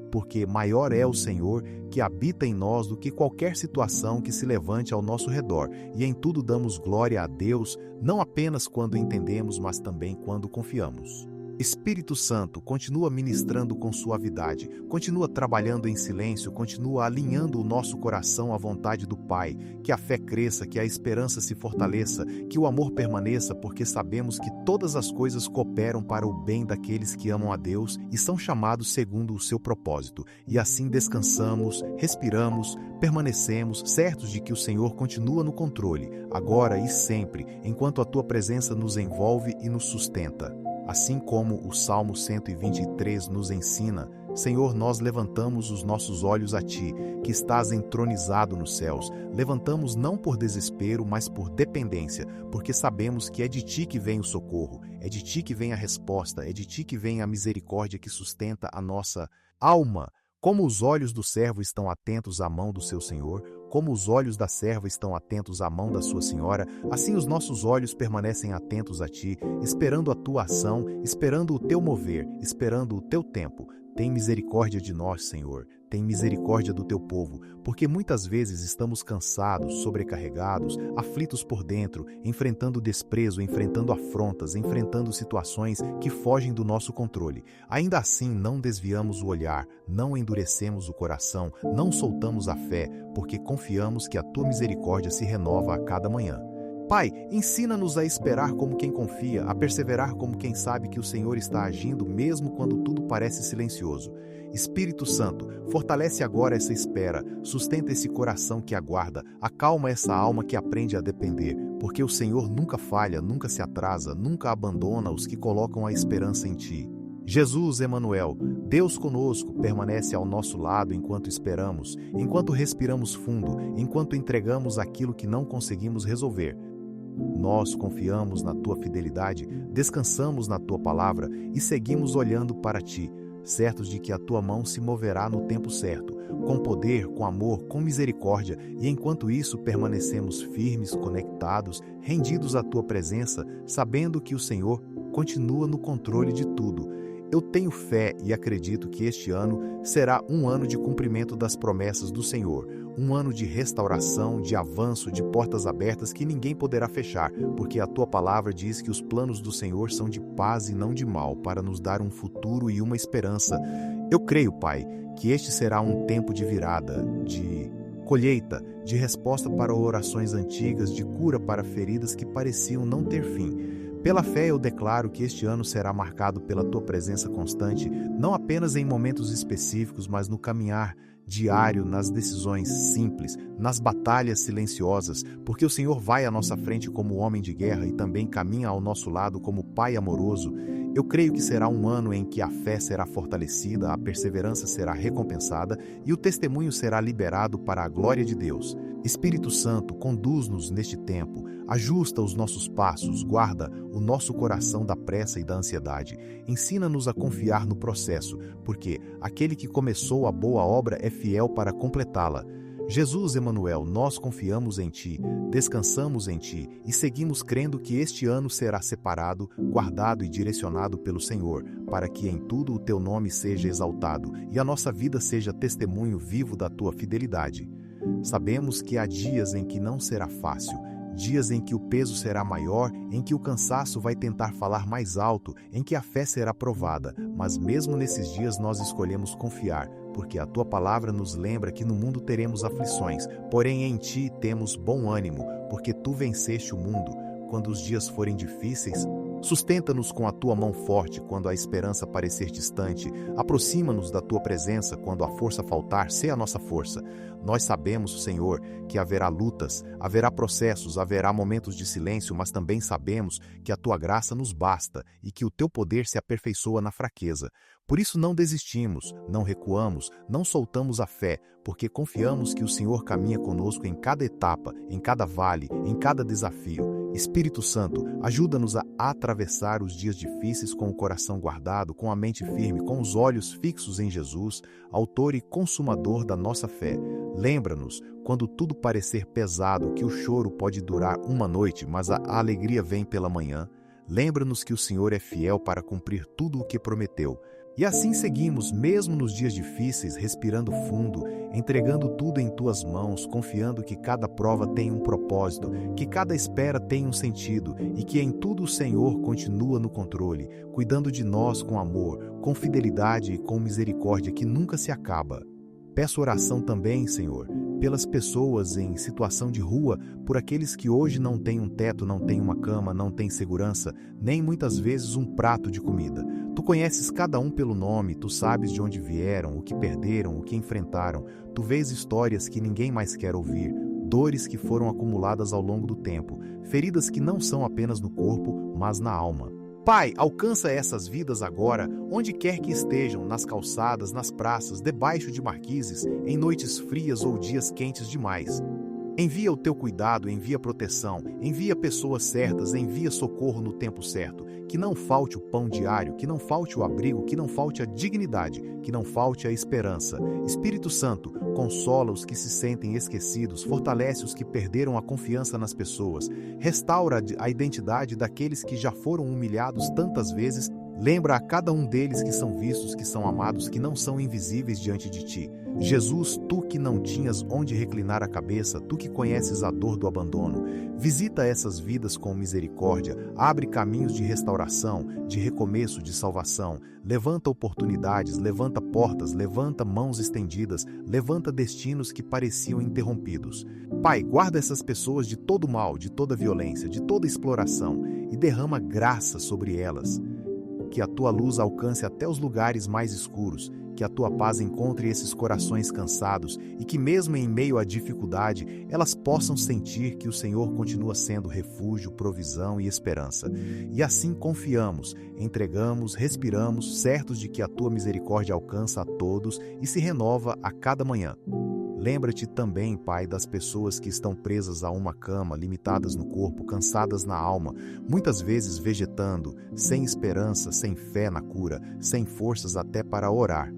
porque maior é o Senhor que habita em nós do que qualquer situação que se levante ao nosso redor, e em tudo damos glória a Deus, não apenas quando entendemos, mas também quando confiamos. Espírito Santo, continua ministrando com suavidade, continua trabalhando em silêncio, continua alinhando o nosso coração à vontade do Pai, que a fé cresça, que a esperança se fortaleça, que o amor permaneça, porque sabemos que todas as coisas cooperam para o bem daqueles que amam a Deus e são chamados segundo o seu propósito. E assim descansamos, respiramos, permanecemos, certos de que o Senhor continua no controle, agora e sempre, enquanto a tua presença nos envolve e nos sustenta. Assim como o Salmo 123 nos ensina, Senhor, nós levantamos os nossos olhos a Ti, que estás entronizado nos céus. Levantamos não por desespero, mas por dependência, porque sabemos que é de Ti que vem o socorro, é de Ti que vem a resposta, é de Ti que vem a misericórdia que sustenta a nossa alma. Como os olhos do servo estão atentos à mão do seu Senhor, como os olhos da serva estão atentos à mão da sua senhora, assim os nossos olhos permanecem atentos a Ti, esperando a Tua ação, esperando o Teu mover, esperando o Teu tempo. Tem misericórdia de nós, Senhor, tem misericórdia do Teu povo, porque muitas vezes estamos cansados, sobrecarregados, aflitos por dentro, enfrentando desprezo, enfrentando afrontas, enfrentando situações que fogem do nosso controle. Ainda assim, não desviamos o olhar, não endurecemos o coração, não soltamos a fé, porque confiamos que a Tua misericórdia se renova a cada manhã. Pai, ensina-nos a esperar como quem confia, a perseverar como quem sabe que o Senhor está agindo mesmo quando tudo parece silencioso. Espírito Santo, fortalece agora essa espera, sustenta esse coração que aguarda, acalma essa alma que aprende a depender, porque o Senhor nunca falha, nunca se atrasa, nunca abandona os que colocam a esperança em Ti. Jesus, Emanuel, Deus conosco, permanece ao nosso lado enquanto esperamos, enquanto respiramos fundo, enquanto entregamos aquilo que não conseguimos resolver. Nós confiamos na Tua fidelidade, descansamos na Tua palavra e seguimos olhando para Ti, certos de que a Tua mão se moverá no tempo certo, com poder, com amor, com misericórdia, e enquanto isso permanecemos firmes, conectados, rendidos à Tua presença, sabendo que o Senhor continua no controle de tudo. Eu tenho fé e acredito que este ano será um ano de cumprimento das promessas do Senhor, um ano de restauração, de avanço, de portas abertas que ninguém poderá fechar, porque a Tua palavra diz que os planos do Senhor são de paz e não de mal, para nos dar um futuro e uma esperança. Eu creio, Pai, que este será um tempo de virada, de colheita, de resposta para orações antigas, de cura para feridas que pareciam não ter fim. Pela fé eu declaro que este ano será marcado pela Tua presença constante, não apenas em momentos específicos, mas no caminhar diário, nas decisões simples, nas batalhas silenciosas, porque o Senhor vai à nossa frente como homem de guerra e também caminha ao nosso lado como Pai amoroso. Eu creio que será um ano em que a fé será fortalecida, a perseverança será recompensada e o testemunho será liberado para a glória de Deus. Espírito Santo, conduz-nos neste tempo, ajusta os nossos passos, guarda o nosso coração da pressa e da ansiedade. Ensina-nos a confiar no processo, porque aquele que começou a boa obra é fiel para completá-la. Jesus, Emanuel, nós confiamos em Ti, descansamos em Ti e seguimos crendo que este ano será separado, guardado e direcionado pelo Senhor, para que em tudo o Teu nome seja exaltado e a nossa vida seja testemunho vivo da Tua fidelidade. Sabemos que há dias em que não será fácil, dias em que o peso será maior, em que o cansaço vai tentar falar mais alto, em que a fé será provada, mas mesmo nesses dias nós escolhemos confiar, porque a Tua palavra nos lembra que no mundo teremos aflições, porém em Ti temos bom ânimo, porque Tu venceste o mundo. Quando os dias forem difíceis, sustenta-nos com a Tua mão forte quando a esperança parecer distante. Aproxima-nos da Tua presença quando a força faltar, sê a nossa força. Nós sabemos, Senhor, que haverá lutas, haverá processos, haverá momentos de silêncio, mas também sabemos que a Tua graça nos basta e que o Teu poder se aperfeiçoa na fraqueza. Por isso não desistimos, não recuamos, não soltamos a fé, porque confiamos que o Senhor caminha conosco em cada etapa, em cada vale, em cada desafio. Espírito Santo, ajuda-nos a atravessar os dias difíceis com o coração guardado, com a mente firme, com os olhos fixos em Jesus, autor e consumador da nossa fé. Lembra-nos, quando tudo parecer pesado, que o choro pode durar uma noite, mas a alegria vem pela manhã. Lembra-nos que o Senhor é fiel para cumprir tudo o que prometeu. E assim seguimos, mesmo nos dias difíceis, respirando fundo, entregando tudo em Tuas mãos, confiando que cada prova tem um propósito, que cada espera tem um sentido e que em tudo o Senhor continua no controle, cuidando de nós com amor, com fidelidade e com misericórdia que nunca se acaba. Peço oração também, Senhor, pelas pessoas em situação de rua, por aqueles que hoje não têm um teto, não têm uma cama, não têm segurança, nem muitas vezes um prato de comida. Tu conheces cada um pelo nome, Tu sabes de onde vieram, o que perderam, o que enfrentaram. Tu vês histórias que ninguém mais quer ouvir, dores que foram acumuladas ao longo do tempo, feridas que não são apenas no corpo, mas na alma. Pai, alcança essas vidas agora, onde quer que estejam, nas calçadas, nas praças, debaixo de marquises, em noites frias ou dias quentes demais. Envia o Teu cuidado, envia proteção, envia pessoas certas, envia socorro no tempo certo. Que não falte o pão diário, que não falte o abrigo, que não falte a dignidade, que não falte a esperança. Espírito Santo, consola os que se sentem esquecidos, fortalece os que perderam a confiança nas pessoas, restaura a identidade daqueles que já foram humilhados tantas vezes. Lembra a cada um deles que são vistos, que são amados, que não são invisíveis diante de Ti. Jesus, Tu que não tinhas onde reclinar a cabeça, Tu que conheces a dor do abandono, visita essas vidas com misericórdia, abre caminhos de restauração, de recomeço, de salvação, levanta oportunidades, levanta portas, levanta mãos estendidas, levanta destinos que pareciam interrompidos. Pai, guarda essas pessoas de todo mal, de toda violência, de toda exploração e derrama graça sobre elas. Que a Tua luz alcance até os lugares mais escuros, que a tua paz encontre esses corações cansados e que, mesmo em meio à dificuldade, elas possam sentir que o Senhor continua sendo refúgio, provisão e esperança. E assim confiamos, entregamos, respiramos, certos de que a tua misericórdia alcança a todos e se renova a cada manhã. Lembra-te também, Pai, das pessoas que estão presas a uma cama, limitadas no corpo, cansadas na alma, muitas vezes vegetando, sem esperança, sem fé na cura, sem forças até para orar.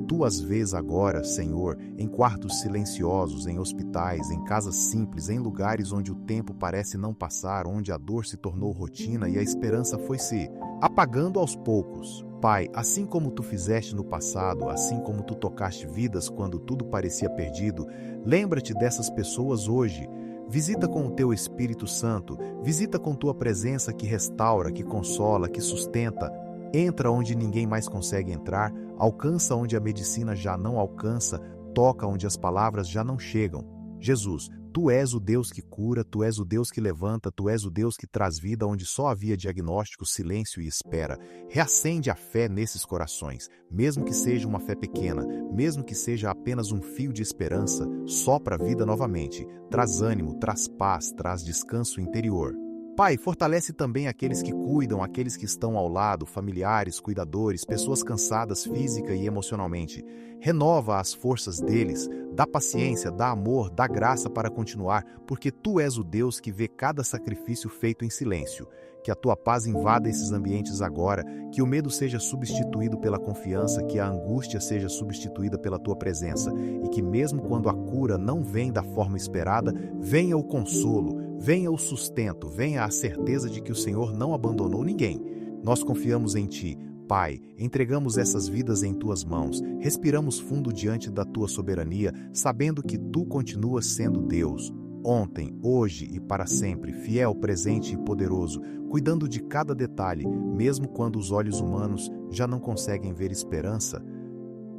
Tu as vês agora, Senhor, em quartos silenciosos, em hospitais, em casas simples, em lugares onde o tempo parece não passar, onde a dor se tornou rotina e a esperança foi se apagando aos poucos. Pai, assim como tu fizeste no passado, assim como tu tocaste vidas quando tudo parecia perdido, lembra-te dessas pessoas hoje. Visita com o teu Espírito Santo, visita com tua presença que restaura, que consola, que sustenta. Entra onde ninguém mais consegue entrar, alcança onde a medicina já não alcança, toca onde as palavras já não chegam. Jesus, tu és o Deus que cura, tu és o Deus que levanta, tu és o Deus que traz vida onde só havia diagnóstico, silêncio e espera. Reacende a fé nesses corações, mesmo que seja uma fé pequena, mesmo que seja apenas um fio de esperança, sopra a vida novamente, traz ânimo, traz paz, traz descanso interior. Pai, fortalece também aqueles que cuidam, aqueles que estão ao lado, familiares, cuidadores, pessoas cansadas física e emocionalmente. Renova as forças deles, dá paciência, dá amor, dá graça para continuar, porque Tu és o Deus que vê cada sacrifício feito em silêncio. Que a Tua paz invada esses ambientes agora, que o medo seja substituído pela confiança, que a angústia seja substituída pela Tua presença, e que mesmo quando a cura não vem da forma esperada, venha o consolo, venha o sustento, venha a certeza de que o Senhor não abandonou ninguém. Nós confiamos em Ti, Pai, entregamos essas vidas em Tuas mãos, respiramos fundo diante da Tua soberania, sabendo que Tu continuas sendo Deus. Ontem, hoje e para sempre, fiel, presente e poderoso, cuidando de cada detalhe, mesmo quando os olhos humanos já não conseguem ver esperança.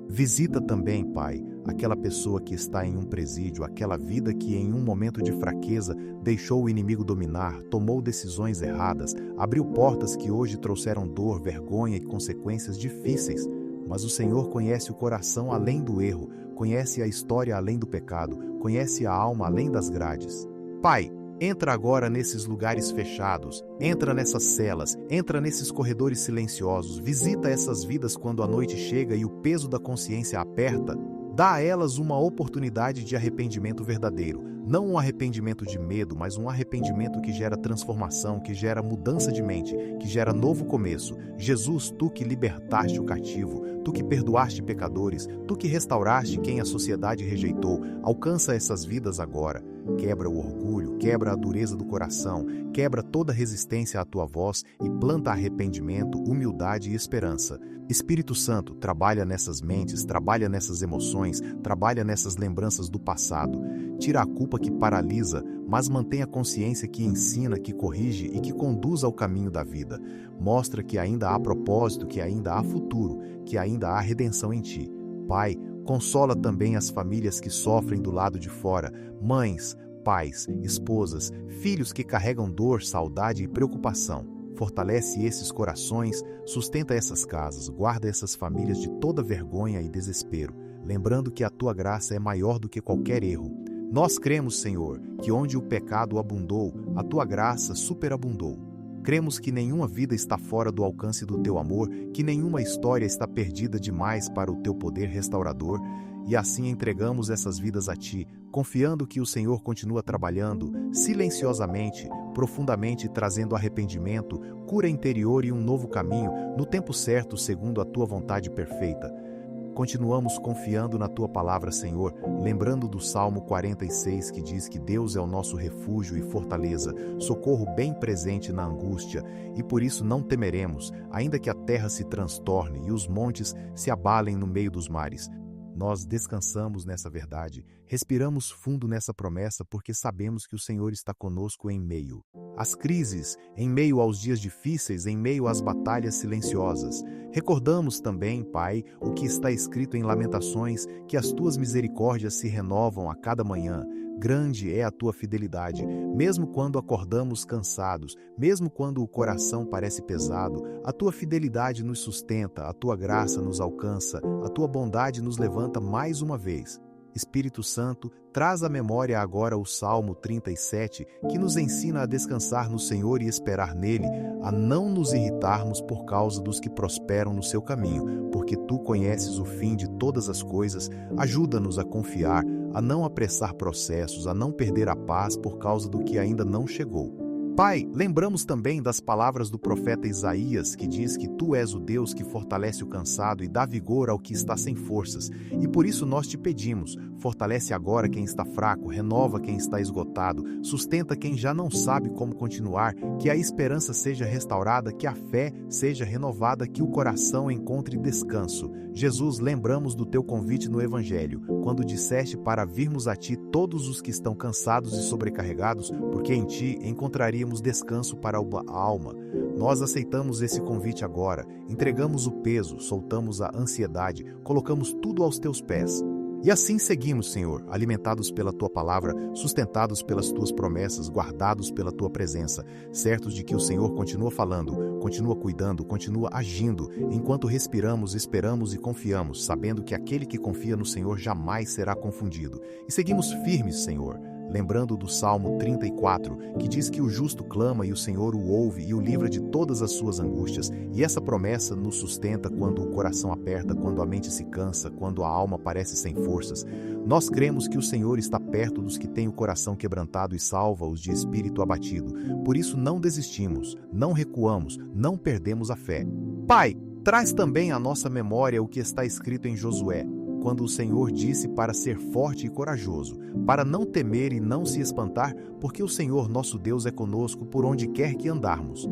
Visita também, Pai, aquela pessoa que está em um presídio, aquela vida que em um momento de fraqueza deixou o inimigo dominar, tomou decisões erradas, abriu portas que hoje trouxeram dor, vergonha e consequências difíceis. Mas o Senhor conhece o coração além do erro, conhece a história além do pecado, conhece a alma além das grades. Pai, entra agora nesses lugares fechados, entra nessas celas, entra nesses corredores silenciosos, visita essas vidas quando a noite chega e o peso da consciência aperta. Dá a elas uma oportunidade de arrependimento verdadeiro, não um arrependimento de medo, mas um arrependimento que gera transformação, que gera mudança de mente, que gera novo começo. Jesus, Tu que libertaste o cativo, Tu que perdoaste pecadores, Tu que restauraste quem a sociedade rejeitou, alcança essas vidas agora. Quebra o orgulho, quebra a dureza do coração, quebra toda resistência à Tua voz e planta arrependimento, humildade e esperança. Espírito Santo, trabalha nessas mentes, trabalha nessas emoções, trabalha nessas lembranças do passado. Tira a culpa que paralisa, mas mantém a consciência que ensina, que corrige e que conduz ao caminho da vida. Mostra que ainda há propósito, que ainda há futuro, que ainda há redenção em Ti. Pai, consola também as famílias que sofrem do lado de fora, mães, pais, esposas, filhos que carregam dor, saudade e preocupação. Fortalece esses corações, sustenta essas casas, guarda essas famílias de toda vergonha e desespero, lembrando que a Tua graça é maior do que qualquer erro. Nós cremos, Senhor, que onde o pecado abundou, a Tua graça superabundou. Cremos que nenhuma vida está fora do alcance do Teu amor, que nenhuma história está perdida demais para o Teu poder restaurador, e assim entregamos essas vidas a Ti, confiando que o Senhor continua trabalhando silenciosamente, profundamente, trazendo arrependimento, cura interior e um novo caminho, no tempo certo, segundo a Tua vontade perfeita. Continuamos confiando na Tua palavra, Senhor, lembrando do Salmo 46, que diz que Deus é o nosso refúgio e fortaleza, socorro bem presente na angústia, e por isso não temeremos, ainda que a terra se transtorne e os montes se abalem no meio dos mares. Nós descansamos nessa verdade, respiramos fundo nessa promessa porque sabemos que o Senhor está conosco em meio às crises, em meio aos dias difíceis, em meio às batalhas silenciosas. Recordamos também, Pai, o que está escrito em Lamentações, que as Tuas misericórdias se renovam a cada manhã. Grande é a tua fidelidade, mesmo quando acordamos cansados, mesmo quando o coração parece pesado, a tua fidelidade nos sustenta, a tua graça nos alcança, a tua bondade nos levanta mais uma vez. Espírito Santo, traz à memória agora o Salmo 37, que nos ensina a descansar no Senhor e esperar nele, a não nos irritarmos por causa dos que prosperam no seu caminho, porque tu conheces o fim de todas as coisas. Ajuda-nos a confiar, a não apressar processos, a não perder a paz por causa do que ainda não chegou. Pai, lembramos também das palavras do profeta Isaías, que diz que Tu és o Deus que fortalece o cansado e dá vigor ao que está sem forças. E por isso nós te pedimos, fortalece agora quem está fraco, renova quem está esgotado, sustenta quem já não sabe como continuar, que a esperança seja restaurada, que a fé seja renovada, que o coração encontre descanso. Jesus, lembramos do Teu convite no Evangelho, quando disseste para virmos a Ti todos os que estão cansados e sobrecarregados, porque em Ti encontraríamos descanso para a alma. Nós aceitamos esse convite agora, entregamos o peso, soltamos a ansiedade, colocamos tudo aos Teus pés. E assim seguimos, Senhor, alimentados pela Tua palavra, sustentados pelas Tuas promessas, guardados pela Tua presença, certos de que o Senhor continua falando, continua cuidando, continua agindo, enquanto respiramos, esperamos e confiamos, sabendo que aquele que confia no Senhor jamais será confundido. E seguimos firmes, Senhor, lembrando do Salmo 34, que diz que o justo clama e o Senhor o ouve e o livra de todas as suas angústias, e essa promessa nos sustenta quando o coração aperta, quando a mente se cansa, quando a alma parece sem forças. Nós cremos que o Senhor está perto dos que têm o coração quebrantado e salva-os de espírito abatido. Por isso não desistimos, não recuamos, não perdemos a fé. Pai, traz também à nossa memória o que está escrito em Josué, quando o Senhor disse para ser forte e corajoso, para não temer e não se espantar, porque o Senhor nosso Deus é conosco por onde quer que andarmos.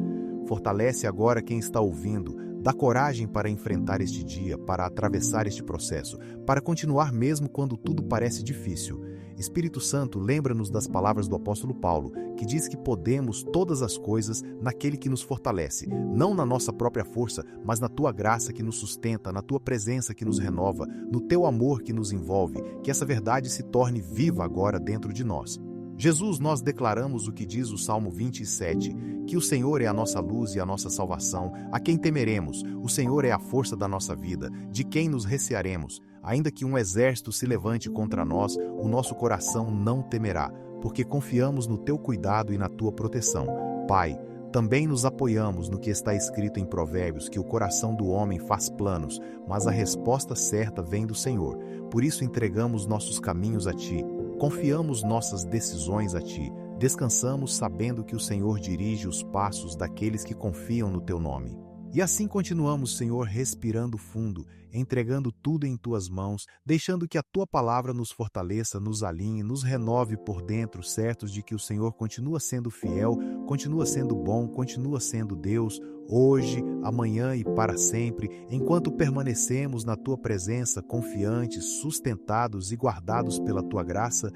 Fortalece agora quem está ouvindo, dá coragem para enfrentar este dia, para atravessar este processo, para continuar mesmo quando tudo parece difícil. Espírito Santo, lembra-nos das palavras do apóstolo Paulo, que diz que podemos todas as coisas naquele que nos fortalece, não na nossa própria força, mas na Tua graça que nos sustenta, na Tua presença que nos renova, no Teu amor que nos envolve, que essa verdade se torne viva agora dentro de nós. Jesus, nós declaramos o que diz o Salmo 27, que o Senhor é a nossa luz e a nossa salvação, a quem temeremos, o Senhor é a força da nossa vida, de quem nos recearemos. Ainda que um exército se levante contra nós, o nosso coração não temerá, porque confiamos no Teu cuidado e na Tua proteção. Pai, também nos apoiamos no que está escrito em Provérbios, que o coração do homem faz planos, mas a resposta certa vem do Senhor. Por isso entregamos nossos caminhos a Ti, confiamos nossas decisões a Ti, descansamos sabendo que o Senhor dirige os passos daqueles que confiam no Teu nome. E assim continuamos, Senhor, respirando fundo, entregando tudo em Tuas mãos, deixando que a Tua palavra nos fortaleça, nos alinhe, nos renove por dentro, certos de que o Senhor continua sendo fiel, continua sendo bom, continua sendo Deus, hoje, amanhã e para sempre, enquanto permanecemos na Tua presença, confiantes, sustentados e guardados pela Tua graça.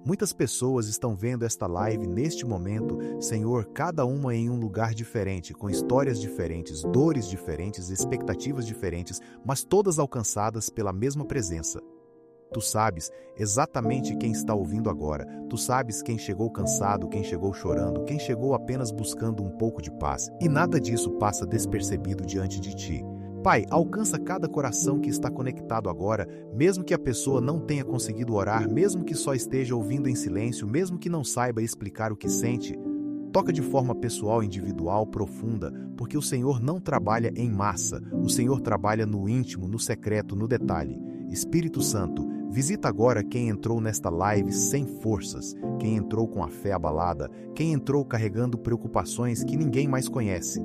Muitas pessoas estão vendo esta live neste momento, Senhor, cada uma em um lugar diferente, com histórias diferentes, dores diferentes, expectativas diferentes, mas todas alcançadas pela mesma presença. Tu sabes exatamente quem está ouvindo agora. Tu sabes quem chegou cansado, quem chegou chorando, quem chegou apenas buscando um pouco de paz. E nada disso passa despercebido diante de Ti. Pai, alcança cada coração que está conectado agora, mesmo que a pessoa não tenha conseguido orar, mesmo que só esteja ouvindo em silêncio, mesmo que não saiba explicar o que sente. Toca de forma pessoal, individual, profunda, porque o Senhor não trabalha em massa, o Senhor trabalha no íntimo, no secreto, no detalhe. Espírito Santo, visita agora quem entrou nesta live sem forças, quem entrou com a fé abalada, quem entrou carregando preocupações que ninguém mais conhece.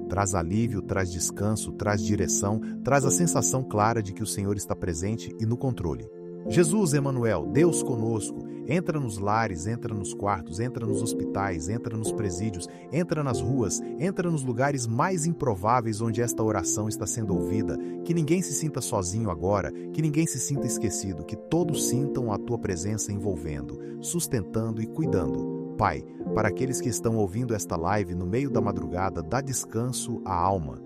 Traz alívio, traz descanso, traz direção, traz a sensação clara de que o Senhor está presente e no controle. Jesus, Emanuel, Deus conosco, entra nos lares, entra nos quartos, entra nos hospitais, entra nos presídios, entra nas ruas, entra nos lugares mais improváveis onde esta oração está sendo ouvida, que ninguém se sinta sozinho agora, que ninguém se sinta esquecido, que todos sintam a Tua presença envolvendo, sustentando e cuidando. Pai, para aqueles que estão ouvindo esta live no meio da madrugada, dá descanso à alma.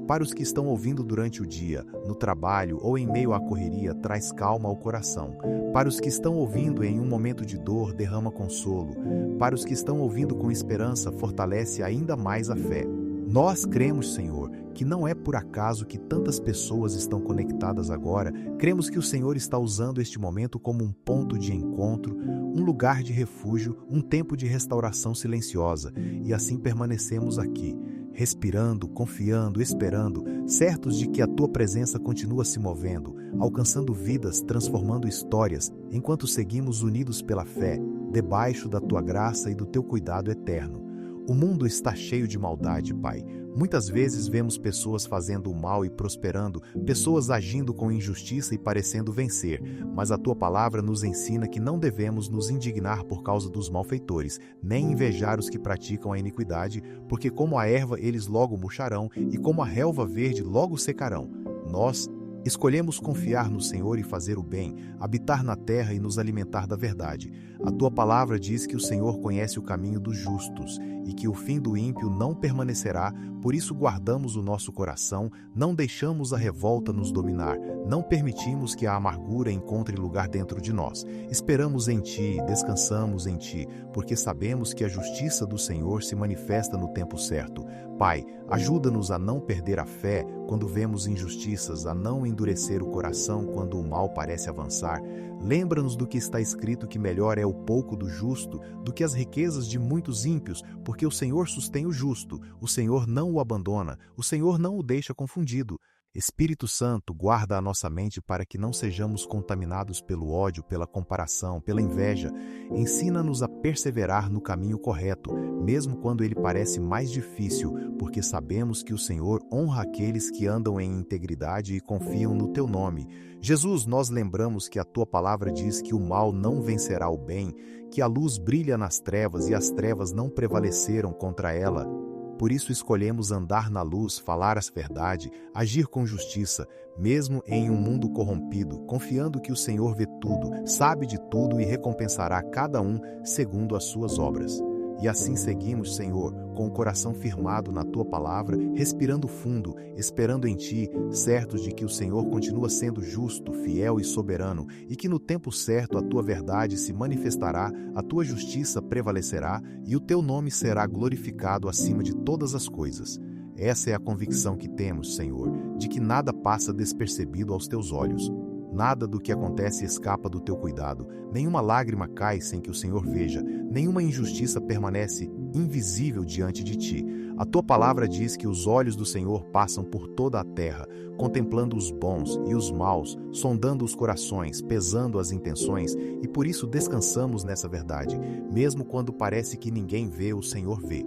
Para os que estão ouvindo durante o dia, no trabalho ou em meio à correria, traz calma ao coração. Para os que estão ouvindo em um momento de dor, derrama consolo. Para os que estão ouvindo com esperança, fortalece ainda mais a fé. Nós cremos, Senhor, que não é por acaso que tantas pessoas estão conectadas agora. Cremos que o Senhor está usando este momento como um ponto de encontro, um lugar de refúgio, um tempo de restauração silenciosa. E assim permanecemos aqui, respirando, confiando, esperando, certos de que a Tua presença continua se movendo, alcançando vidas, transformando histórias, enquanto seguimos unidos pela fé, debaixo da Tua graça e do Teu cuidado eterno. O mundo está cheio de maldade, Pai. Muitas vezes vemos pessoas fazendo o mal e prosperando, pessoas agindo com injustiça e parecendo vencer, mas a Tua palavra nos ensina que não devemos nos indignar por causa dos malfeitores, nem invejar os que praticam a iniquidade, porque como a erva eles logo murcharão e como a relva verde logo secarão. Nós escolhemos confiar no Senhor e fazer o bem, habitar na terra e nos alimentar da verdade. A Tua palavra diz que o Senhor conhece o caminho dos justos e que o fim do ímpio não permanecerá, por isso guardamos o nosso coração, não deixamos a revolta nos dominar, não permitimos que a amargura encontre lugar dentro de nós. Esperamos em Ti, descansamos em Ti, porque sabemos que a justiça do Senhor se manifesta no tempo certo. Pai, ajuda-nos a não perder a fé quando vemos injustiças, a não endurecer o coração quando o mal parece avançar. Lembra-nos do que está escrito, que melhor é o pouco do justo do que as riquezas de muitos ímpios, porque o Senhor sustém o justo, o Senhor não o abandona, o Senhor não o deixa confundido. Espírito Santo, guarda a nossa mente para que não sejamos contaminados pelo ódio, pela comparação, pela inveja. Ensina-nos a perseverar no caminho correto, mesmo quando ele parece mais difícil, porque sabemos que o Senhor honra aqueles que andam em integridade e confiam no Teu nome. Jesus, nós lembramos que a Tua palavra diz que o mal não vencerá o bem, que a luz brilha nas trevas e as trevas não prevaleceram contra ela. Por isso escolhemos andar na luz, falar a verdade, agir com justiça, mesmo em um mundo corrompido, confiando que o Senhor vê tudo, sabe de tudo e recompensará cada um segundo as suas obras. E assim seguimos, Senhor, com o coração firmado na Tua palavra, respirando fundo, esperando em Ti, certos de que o Senhor continua sendo justo, fiel e soberano, e que no tempo certo a Tua verdade se manifestará, a Tua justiça prevalecerá e o Teu nome será glorificado acima de todas as coisas. Essa é a convicção que temos, Senhor, de que nada passa despercebido aos Teus olhos. Nada do que acontece escapa do Teu cuidado, nenhuma lágrima cai sem que o Senhor veja, nenhuma injustiça permanece invisível diante de Ti. A Tua palavra diz que os olhos do Senhor passam por toda a terra, contemplando os bons e os maus, sondando os corações, pesando as intenções, e por isso descansamos nessa verdade. Mesmo quando parece que ninguém vê, o Senhor vê.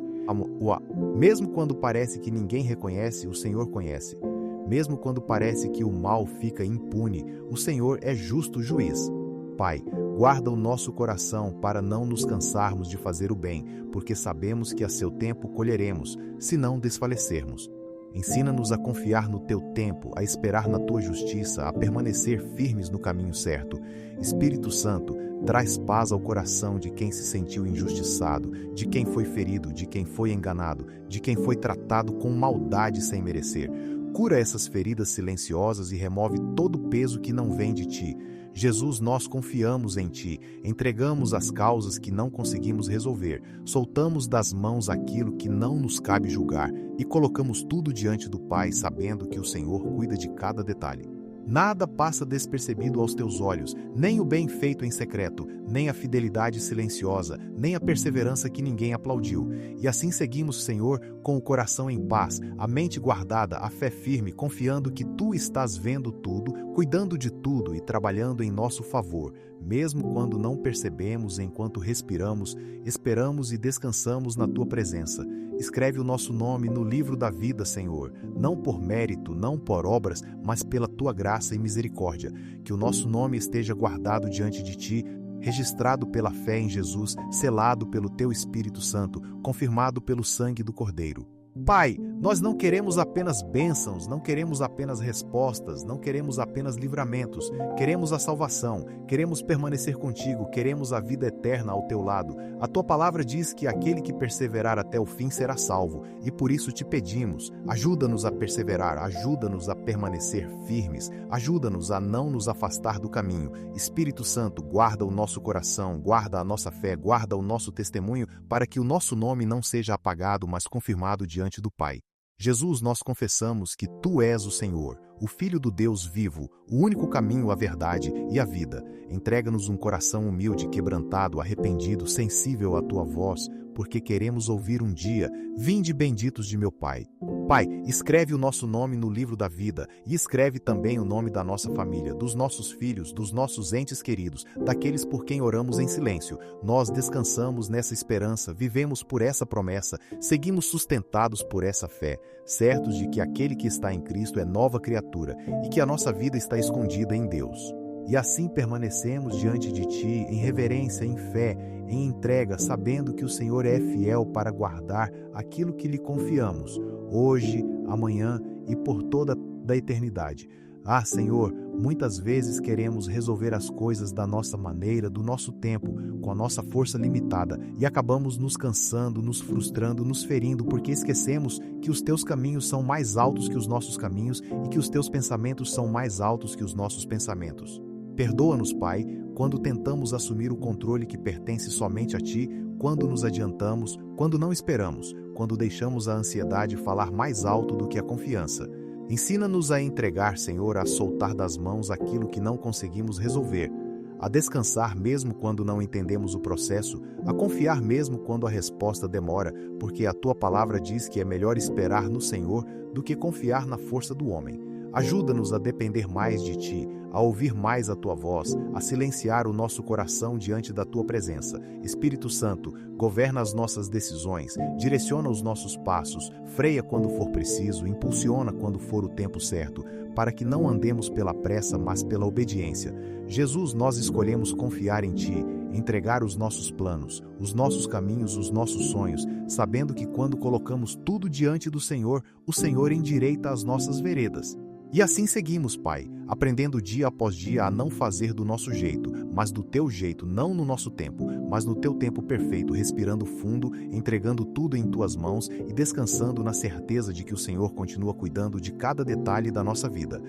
Mesmo quando parece que ninguém reconhece, o Senhor conhece. Mesmo quando parece que o mal fica impune, o Senhor é justo juiz. Pai, guarda o nosso coração para não nos cansarmos de fazer o bem, porque sabemos que a seu tempo colheremos, se não desfalecermos. Ensina-nos a confiar no Teu tempo, a esperar na Tua justiça, a permanecer firmes no caminho certo. Espírito Santo, traz paz ao coração de quem se sentiu injustiçado, de quem foi ferido, de quem foi enganado, de quem foi tratado com maldade sem merecer. Cura essas feridas silenciosas e remove todo o peso que não vem de Ti. Jesus, nós confiamos em Ti, entregamos as causas que não conseguimos resolver, soltamos das mãos aquilo que não nos cabe julgar e colocamos tudo diante do Pai, sabendo que o Senhor cuida de cada detalhe. Nada passa despercebido aos Teus olhos, nem o bem feito em secreto, nem a fidelidade silenciosa, nem a perseverança que ninguém aplaudiu. E assim seguimos, Senhor, com o coração em paz, a mente guardada, a fé firme, confiando que Tu estás vendo tudo, cuidando de tudo e trabalhando em nosso favor, mesmo quando não percebemos, enquanto respiramos, esperamos e descansamos na Tua presença. Escreve o nosso nome no livro da vida, Senhor, não por mérito, não por obras, mas pela Tua graça e misericórdia. Que o nosso nome esteja guardado diante de Ti, registrado pela fé em Jesus, selado pelo Teu Espírito Santo, confirmado pelo sangue do Cordeiro. Pai, Nós não queremos apenas bênçãos, não queremos apenas respostas, não queremos apenas livramentos, queremos a salvação, queremos permanecer contigo, queremos a vida eterna ao teu lado. A tua palavra diz que aquele que perseverar até o fim será salvo, e por isso te pedimos, ajuda-nos a perseverar, ajuda-nos a permanecer firmes, ajuda-nos a não nos afastar do caminho. Espírito Santo, guarda o nosso coração, guarda a nossa fé, guarda o nosso testemunho, para que o nosso nome não seja apagado, mas confirmado diante do Pai. Jesus, nós confessamos que Tu és o Senhor, o Filho do Deus vivo, o único caminho, a verdade e a vida. Entrega-nos um coração humilde, quebrantado, arrependido, sensível à Tua voz, porque queremos ouvir um dia: vinde benditos de meu Pai. Pai, escreve o nosso nome no livro da vida e escreve também o nome da nossa família, dos nossos filhos, dos nossos entes queridos, daqueles por quem oramos em silêncio. Nós descansamos nessa esperança, vivemos por essa promessa, seguimos sustentados por essa fé, certos de que aquele que está em Cristo é nova criatura e que a nossa vida está escondida em Deus. E assim permanecemos diante de Ti, em reverência, em fé, em entrega, sabendo que o Senhor é fiel para guardar aquilo que lhe confiamos, hoje, amanhã e por toda a eternidade. Ah, Senhor, muitas vezes queremos resolver as coisas da nossa maneira, do nosso tempo, com a nossa força limitada, e acabamos nos cansando, nos frustrando, nos ferindo, porque esquecemos que os Teus caminhos são mais altos que os nossos caminhos e que os Teus pensamentos são mais altos que os nossos pensamentos. Perdoa-nos, Pai, quando tentamos assumir o controle que pertence somente a Ti, quando nos adiantamos, quando não esperamos, quando deixamos a ansiedade falar mais alto do que a confiança. Ensina-nos a entregar, Senhor, a soltar das mãos aquilo que não conseguimos resolver, a descansar mesmo quando não entendemos o processo, a confiar mesmo quando a resposta demora, porque a Tua palavra diz que é melhor esperar no Senhor do que confiar na força do homem. Ajuda-nos a depender mais de Ti, a ouvir mais a Tua voz, a silenciar o nosso coração diante da Tua presença. Espírito Santo, governa as nossas decisões, direciona os nossos passos, freia quando for preciso, impulsiona quando for o tempo certo, para que não andemos pela pressa, mas pela obediência. Jesus, nós escolhemos confiar em Ti, entregar os nossos planos, os nossos caminhos, os nossos sonhos, sabendo que quando colocamos tudo diante do Senhor, o Senhor endireita as nossas veredas. E assim seguimos, Pai, aprendendo dia após dia a não fazer do nosso jeito, mas do Teu jeito, não no nosso tempo, mas no Teu tempo perfeito, respirando fundo, entregando tudo em Tuas mãos e descansando na certeza de que o Senhor continua cuidando de cada detalhe da nossa vida.